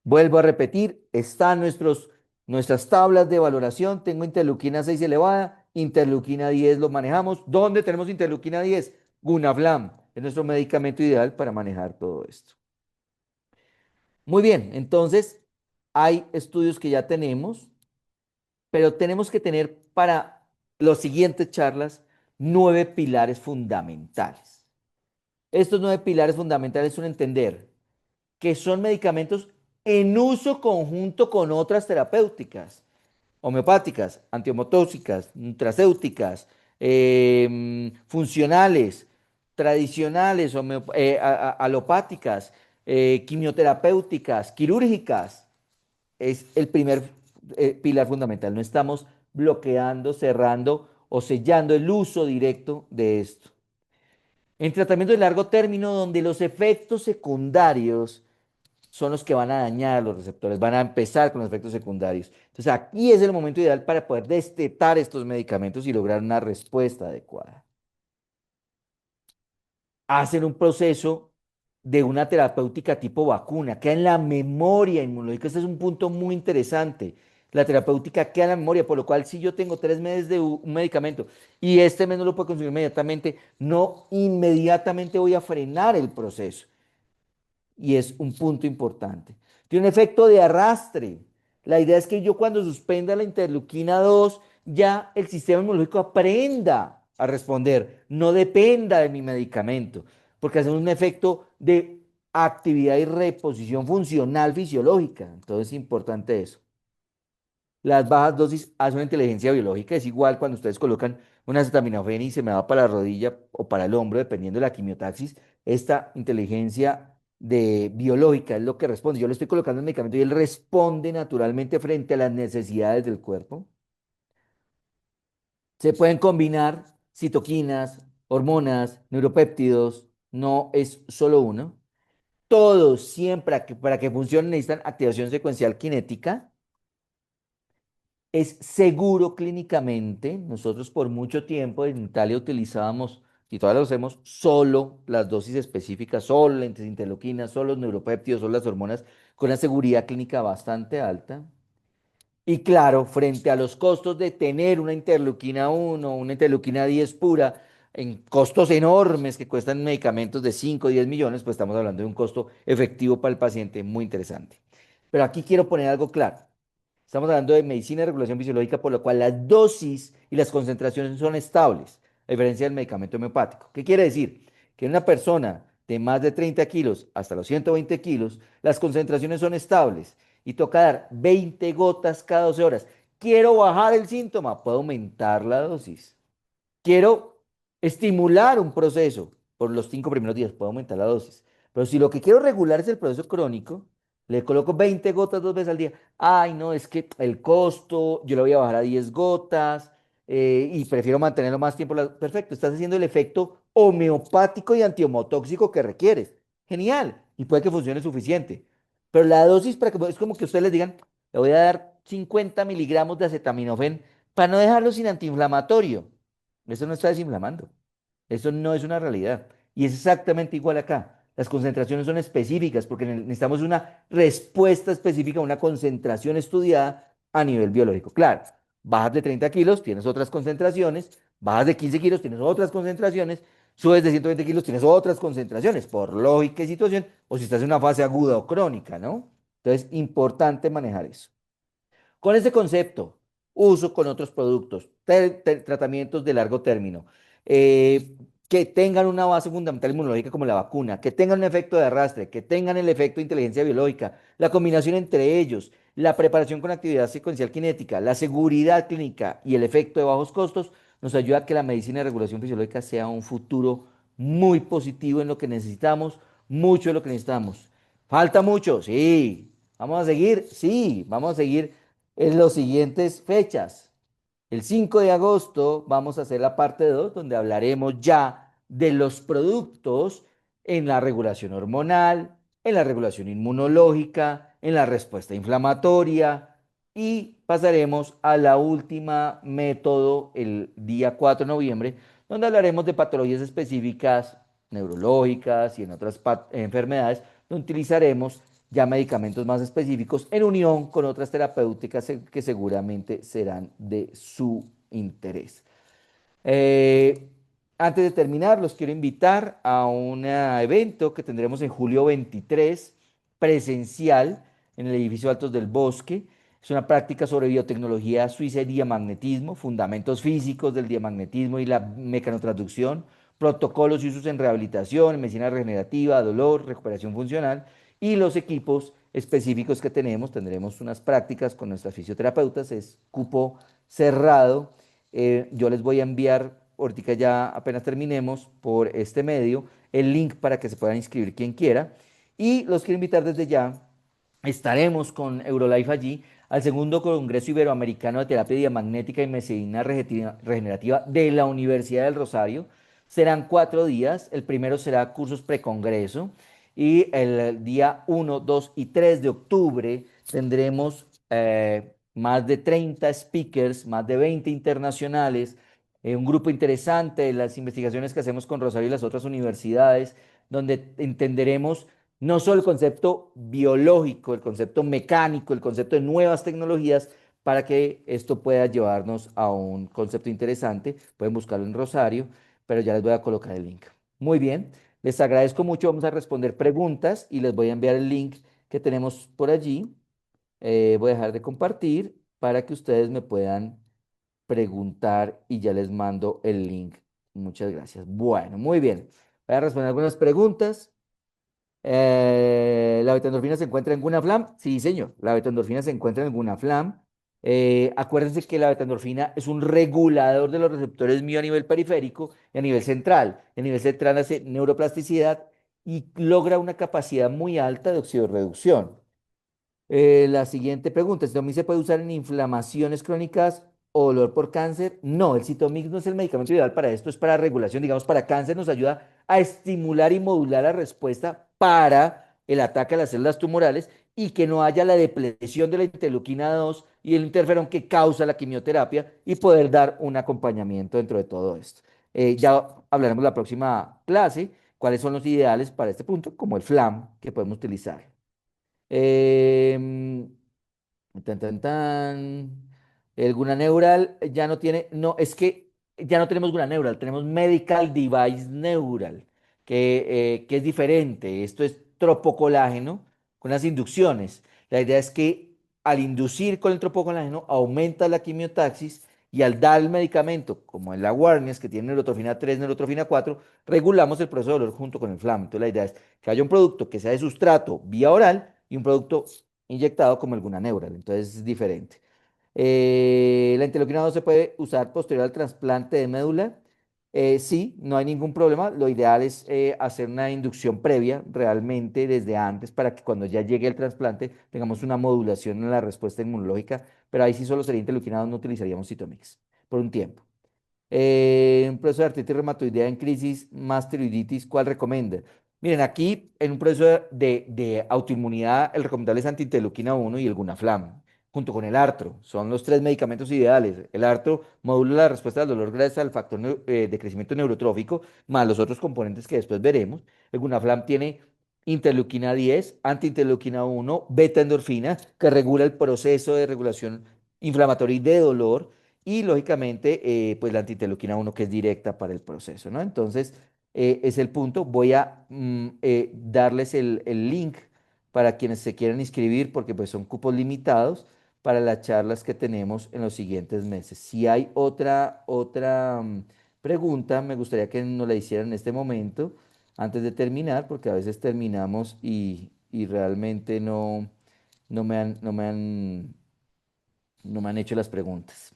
Vuelvo a repetir, están nuestras tablas de valoración. Tengo interleuquina 6 elevada, interleuquina 10 lo manejamos. ¿Dónde tenemos interleuquina 10? Gunaflam es nuestro medicamento ideal para manejar todo esto. Muy bien, entonces hay estudios que ya tenemos, pero tenemos que tener para las siguientes charlas 9 pilares fundamentales. Estos 9 pilares fundamentales son entender que son medicamentos en uso conjunto con otras terapéuticas, homeopáticas, antiehomotóxicas, nutracéuticas, funcionales, tradicionales, alopáticas, quimioterapéuticas, quirúrgicas. Es el primer pilar fundamental. No estamos bloqueando, cerrando o sellando el uso directo de esto. En tratamiento de largo término, donde los efectos secundarios son los que van a dañar los receptores, van a empezar con los efectos secundarios. Entonces aquí es el momento ideal para poder destetar estos medicamentos y lograr una respuesta adecuada. Hacen un proceso de una terapéutica tipo vacuna, queda en la memoria inmunológica. Este es un punto muy interesante. La terapéutica queda en la memoria, por lo cual si yo tengo 3 meses de un medicamento y este mes no lo puedo consumir inmediatamente, no inmediatamente voy a frenar el proceso y es un punto importante. Tiene un efecto de arrastre. La idea es que yo cuando suspenda la interleuquina 2 ya el sistema inmunológico aprenda a responder, no dependa de mi medicamento, porque hace un efecto de actividad y reposición funcional fisiológica. Entonces es importante eso. Las bajas dosis hacen una inteligencia biológica, es igual cuando ustedes colocan una acetaminofén y se me va para la rodilla o para el hombro, dependiendo de la quimiotaxis, esta inteligencia biológica es lo que responde. Yo le estoy colocando el medicamento y él responde naturalmente frente a las necesidades del cuerpo. Se pueden combinar citoquinas, hormonas, neuropéptidos, no es solo uno. Todos siempre para que funcionen necesitan activación secuencial cinética. Es seguro clínicamente. Nosotros por mucho tiempo en Italia utilizábamos, y todavía lo hacemos, solo las dosis específicas, solo la interleuquina, solo los neuropéptidos, solo las hormonas, con una seguridad clínica bastante alta. Y claro, frente a los costos de tener una interleuquina 1, una interleuquina 10 pura, en costos enormes que cuestan medicamentos de 5 o 10 millones, pues estamos hablando de un costo efectivo para el paciente muy interesante. Pero aquí quiero poner algo claro. Estamos hablando de medicina de regulación fisiológica, por lo cual las dosis y las concentraciones son estables, a diferencia del medicamento homeopático. ¿Qué quiere decir? Que en una persona de más de 30 kilos hasta los 120 kilos, las concentraciones son estables y toca dar 20 gotas cada 12 horas. Quiero bajar el síntoma, puedo aumentar la dosis. Quiero estimular un proceso por los 5 primeros días, puedo aumentar la dosis. Pero si lo que quiero regular es el proceso crónico, le coloco 20 gotas 2 veces al día. Ay, no, es que el costo, yo lo voy a bajar a 10 gotas y prefiero mantenerlo más tiempo. Perfecto, estás haciendo el efecto homeopático y antiehomotóxico que requieres. Genial, y puede que funcione suficiente. Pero la dosis, es como que ustedes les digan, le voy a dar 50 miligramos de acetaminofén para no dejarlo sin antiinflamatorio. Eso no está desinflamando. Eso no es una realidad. Y es exactamente igual acá. Las concentraciones son específicas porque necesitamos una respuesta específica, una concentración estudiada a nivel biológico. Claro, bajas de 30 kilos, tienes otras concentraciones, bajas de 15 kilos, tienes otras concentraciones, subes de 120 kilos, tienes otras concentraciones, por lógica y situación, o si estás en una fase aguda o crónica, ¿no? Entonces, importante manejar eso. Con ese concepto, uso con otros productos, tratamientos de largo término, eh, que tengan una base fundamental inmunológica como la vacuna, que tengan un efecto de arrastre, que tengan el efecto de inteligencia biológica, la combinación entre ellos, la preparación con actividad secuencial cinética, la seguridad clínica y el efecto de bajos costos, nos ayuda a que la medicina de regulación fisiológica sea un futuro muy positivo en lo que necesitamos, mucho de lo que necesitamos. ¿Falta mucho? Sí. ¿Vamos a seguir? Sí, vamos a seguir en las siguientes fechas. El 5 de agosto vamos a hacer la parte 2 donde hablaremos ya de los productos en la regulación hormonal, en la regulación inmunológica, en la respuesta inflamatoria y pasaremos a la última método el día 4 de noviembre, donde hablaremos de patologías específicas neurológicas y en otras enfermedades, donde utilizaremos ya medicamentos más específicos en unión con otras terapéuticas que seguramente serán de su interés. Eh, Antes de terminar, los quiero invitar a un evento que tendremos en julio 23, presencial, en el edificio Altos del Bosque. Es una práctica sobre biotecnología suiza y diamagnetismo, fundamentos físicos del diamagnetismo y la mecanotransducción, protocolos y usos en rehabilitación, en medicina regenerativa, dolor, recuperación funcional y los equipos específicos que tenemos. Tendremos unas prácticas con nuestras fisioterapeutas, es cupo cerrado. Yo les voy a enviar, ahorita ya apenas terminemos, por este medio, el link para que se puedan inscribir quien quiera. Y los quiero invitar desde ya. Estaremos con Eurolife allí al segundo Congreso Iberoamericano de Terapia Diamagnética y Medicina Regenerativa de la Universidad del Rosario. Serán 4 días. El primero será cursos precongreso y el día 1, 2 y 3 de octubre tendremos más de 30 speakers, más de 20 internacionales, un grupo interesante de las investigaciones que hacemos con Rosario y las otras universidades, donde entenderemos no solo el concepto biológico, el concepto mecánico, el concepto de nuevas tecnologías, para que esto pueda llevarnos a un concepto interesante. Pueden buscarlo en Rosario, pero ya les voy a colocar el link. Muy bien, les agradezco mucho. Vamos a responder preguntas y les voy a enviar el link que tenemos por allí. Voy a dejar de compartir para que ustedes me puedan preguntar y ya les mando el link. Muchas gracias. Bueno, muy bien. Voy a responder algunas preguntas. ¿La beta-endorfina se encuentra en Gunaflam? Sí, señor. La beta-endorfina se encuentra en Gunaflam. Acuérdense que la beta-endorfina es un regulador de los receptores mío a nivel periférico y a nivel central. A nivel central hace neuroplasticidad y logra una capacidad muy alta de oxidorreducción. La siguiente pregunta, ¿Citomix se puede usar en inflamaciones crónicas o dolor por cáncer? No, el Citomix no es el medicamento ideal para esto, es para regulación, digamos, para cáncer nos ayuda a estimular y modular la respuesta para el ataque a las células tumorales y que no haya la depresión de la interleuquina 2 y el interferón que causa la quimioterapia y poder dar un acompañamiento dentro de todo esto. Ya hablaremos la próxima clase, cuáles son los ideales para este punto, como el FLAM que podemos utilizar. Em, Tan, tan, tan. El Gunaneural ya no tiene, no, es que ya no tenemos Gunaneural, tenemos Medical Device Neural, que es diferente. Esto es tropocolágeno con las inducciones. La idea es que al inducir con el tropocolágeno aumenta la quimiotaxis y al dar el medicamento, como el Awareness, que tiene neurotrofina 3, neurotrofina 4, regulamos el proceso de dolor junto con el FLAM. Entonces la idea es que haya un producto que sea de sustrato vía oral y un producto inyectado como el Gunaneural, entonces es diferente. La interleuquina 2 se puede usar posterior al trasplante de médula. Sí, no hay ningún problema. Lo ideal es hacer una inducción previa realmente desde antes para que cuando ya llegue el trasplante tengamos una modulación en la respuesta inmunológica, pero ahí sí solo sería interleuquina 2, no utilizaríamos Citomix por un tiempo. Un proceso de artritis reumatoidea en crisis, más tiroiditis, ¿cuál recomienda? Miren, aquí en un proceso de autoinmunidad, el recomendable es antiinterleuquina 1 y el Gunaflam, junto con el Artro. Son los tres medicamentos ideales. El Artro modula la respuesta al dolor gracias al factor de crecimiento neurotrófico, más los otros componentes que después veremos. El Gunaflam tiene interleuquina 10, antiinterleuquina 1, beta endorfina, que regula el proceso de regulación inflamatoria y de dolor y lógicamente, pues la antiterleuquina 1 que es directa para el proceso, ¿no? Entonces, es el punto. Voy a darles el link para quienes se quieran inscribir, porque pues son cupos limitados, para las charlas que tenemos en los siguientes meses. Si hay otra pregunta, me gustaría que nos la hicieran en este momento, antes de terminar, porque a veces terminamos y realmente no me han, no me han, no me han hecho las preguntas.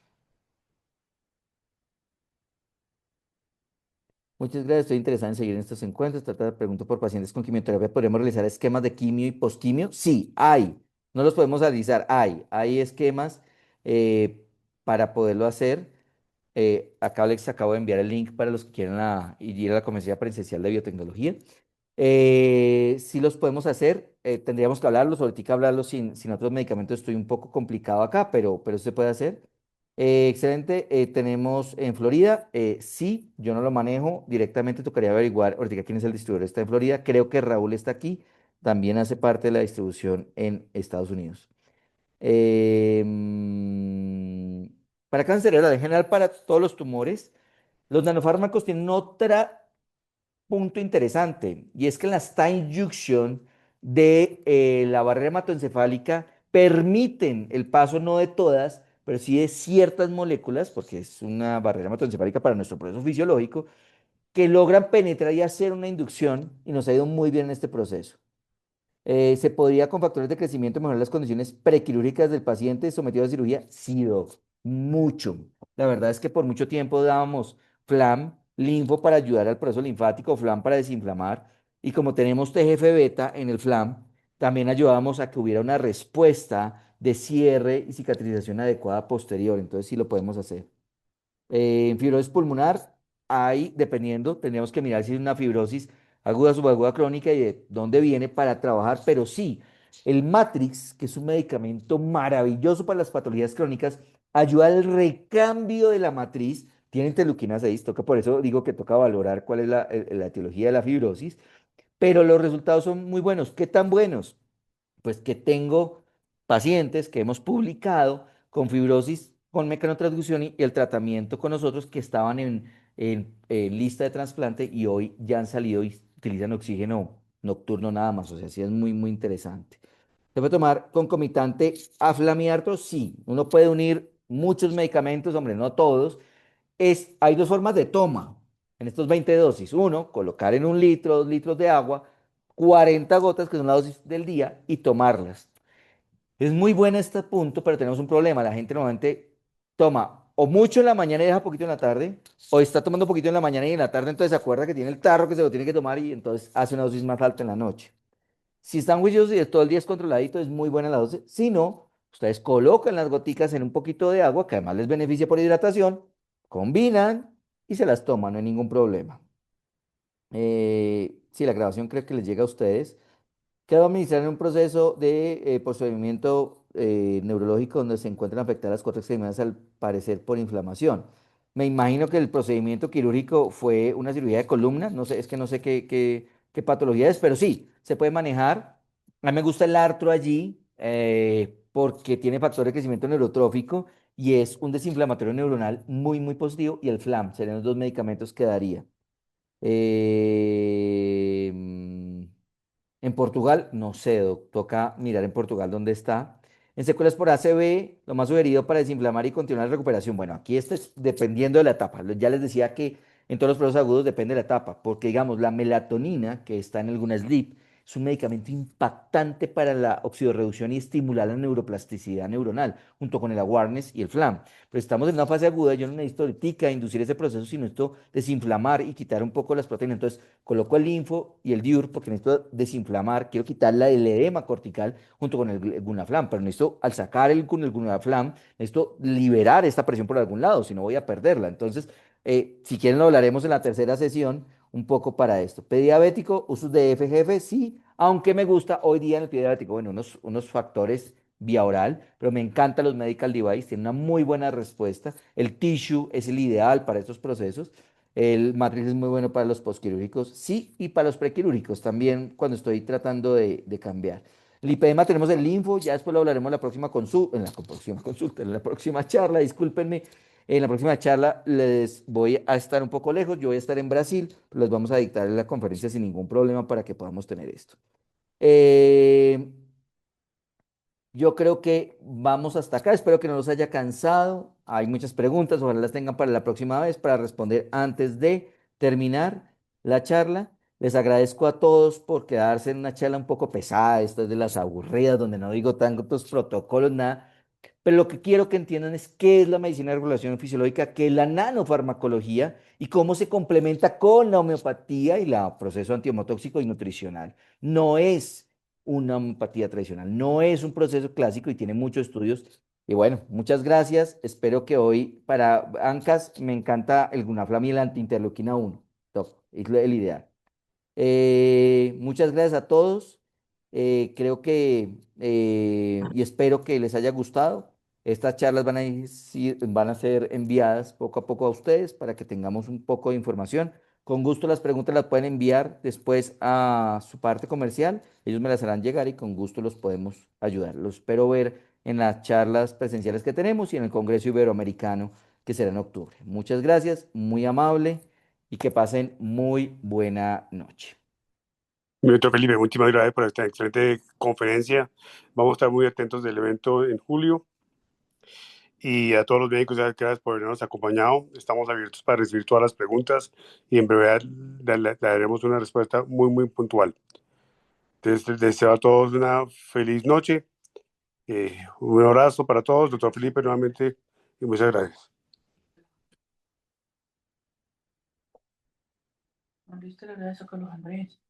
Muchas gracias, estoy interesado en seguir en estos encuentros. Trata de preguntas por pacientes con quimioterapia. ¿Podemos realizar esquemas de quimio y posquimio? Sí, hay. No los podemos realizar, hay esquemas eh, para poderlo hacer. Acá les acabo de enviar el link para los que quieran ir a la Conferencia Presencial de Biotecnología. Sí los podemos hacer, tendríamos que hablarlos, ahorita hablarlos sin otros medicamentos, estoy un poco complicado acá, pero se puede hacer. Excelente, tenemos en Florida, sí, yo no lo manejo, directamente tocaría averiguar ahorita quién es el distribuidor, está en Florida, creo que Raúl está aquí, también hace parte de la distribución en Estados Unidos. Eh, mm, para cáncer cerebral, en general para todos los tumores, los nanofármacos tienen otro punto interesante, y es que en las time junction de la barrera hematoencefálica permiten el paso no de todas, pero sí de ciertas moléculas, porque es una barrera hematoencefálica para nuestro proceso fisiológico, que logran penetrar y hacer una inducción, y nos ha ido muy bien en este proceso. ¿Se podría con factores de crecimiento mejorar las condiciones prequirúrgicas del paciente sometido a cirugía? Sí, doc, mucho. La verdad es que por mucho tiempo dábamos FLAM, linfo para ayudar al proceso linfático, FLAM para desinflamar. Y como tenemos TGF beta en el FLAM, también ayudábamos a que hubiera una respuesta de cierre y cicatrización adecuada posterior. Entonces sí lo podemos hacer. En fibrosis pulmonar, ahí, dependiendo, tendríamos que mirar si es una fibrosis aguda, subaguda, crónica y de dónde viene para trabajar, pero sí, el Matrix, que es un medicamento maravilloso para las patologías crónicas, ayuda al recambio de la matriz, tiene interleuquina 6, toca, por eso digo que toca valorar cuál es la etiología de la fibrosis, pero los resultados son muy buenos. ¿Qué tan buenos? Pues que tengo pacientes que hemos publicado con fibrosis con mecanotransfusión y el tratamiento con nosotros que estaban en lista de trasplante y hoy ya han salido y utilizan oxígeno nocturno nada más. O sea, sí es muy, muy interesante. ¿Se puede tomar concomitante a flamiarto? Sí. Uno puede unir muchos medicamentos, hombre, no todos. Hay dos formas de toma en estos 20 dosis. Uno, colocar en 1 litro, 2 litros de agua, 40 gotas, que son la dosis del día, y tomarlas. Es muy bueno este punto, pero tenemos un problema. La gente normalmente toma o mucho en la mañana y deja poquito en la tarde, o está tomando poquito en la mañana y en la tarde entonces se acuerda que tiene el tarro que se lo tiene que tomar y entonces hace una dosis más alta en la noche. Si están juiciosos y todo el día es controladito, es muy buena la dosis. Si no, ustedes colocan las goticas en un poquito de agua, que además les beneficia por hidratación, combinan y se las toman, no hay ningún problema. Sí, la grabación creo que les llega a ustedes. Quedó administrar en un proceso de procedimiento neurológico donde se encuentran afectadas las cuatro extremidades al parecer por inflamación. Me imagino que el procedimiento quirúrgico fue una cirugía de columna, no sé, es que no sé qué patología es, pero sí, se puede manejar. A mí me gusta el artro allí porque tiene factor de crecimiento neurotrófico y es un desinflamatorio neuronal muy, muy positivo y el FLAM serían los dos medicamentos que daría. Eh, mm, en Portugal, no sé, toca mirar en Portugal dónde está. En secuelas por ACV, lo más sugerido para desinflamar y continuar la recuperación. Bueno, aquí esto es dependiendo de la etapa. Ya les decía que en todos los procesos agudos depende de la etapa, porque digamos, la melatonina que está en alguna SLIP es un medicamento impactante para la oxidorreducción y estimular la neuroplasticidad neuronal, junto con el awareness y el FLAM. Pero estamos en una fase aguda, yo no necesito ahorita inducir ese proceso, sino esto desinflamar y quitar un poco las proteínas. Entonces, coloco el linfo y el diur porque necesito desinflamar, quiero quitar el edema cortical junto con el gunaflam, pero necesito, al sacar el gunaflam, necesito liberar esta presión por algún lado, si no voy a perderla. Entonces, si quieren lo hablaremos en la tercera sesión, un poco para esto. Pediabético, usos de FGF, sí, aunque me gusta hoy día en el pediabético, bueno, unos factores vía oral, pero me encantan los medical device, tienen una muy buena respuesta. El tissue es el ideal para estos procesos. El Matrix es muy bueno para los postquirúrgicos, sí, y para los prequirúrgicos también, cuando estoy tratando de cambiar. El lipedema tenemos el linfo, ya después lo hablaremos en la próxima consulta, en la próxima charla, discúlpenme. En la próxima charla les voy a estar un poco lejos, yo voy a estar en Brasil, pero les vamos a dictar la conferencia sin ningún problema para que podamos tener esto. Eh, Yo creo que vamos hasta acá. Espero que no los haya cansado. Hay muchas preguntas. Ojalá las tengan para la próxima vez para responder antes de terminar la charla. Les agradezco a todos por quedarse en una charla un poco pesada. Esta es de las aburridas, donde no digo tantos protocolos, nada. Pero lo que quiero que entiendan es qué es la medicina de regulación fisiológica, qué es la nanofarmacología y cómo se complementa con la homeopatía y el proceso antiehomotóxico y nutricional. No es una homeopatía tradicional, no es un proceso clásico y tiene muchos estudios. Y bueno, muchas gracias. Espero que hoy para ANCAS me encanta el Gunaflam y el antiinterleuquina 1. Top, es el ideal. Muchas gracias a todos. Creo que y espero que les haya gustado. Estas charlas van a ser enviadas poco a poco a ustedes para que tengamos un poco de información. Con gusto las preguntas las pueden enviar después a su parte comercial. Ellos me las harán llegar y con gusto los podemos ayudar. Los espero ver en las charlas presenciales que tenemos y en el Congreso Iberoamericano que será en octubre. Muchas gracias, muy amable y que pasen muy buena noche. Doctor Felipe, muchísimas gracias por esta excelente conferencia. Vamos a estar muy atentos del evento en julio y a todos los médicos, gracias por habernos acompañado. Estamos abiertos para recibir todas las preguntas y en brevedad le daremos una respuesta muy, muy puntual. Entonces, les deseo a todos una feliz noche. Un abrazo para todos, doctor Felipe, nuevamente, y muchas gracias. ¿No viste la de eso con los Andrés?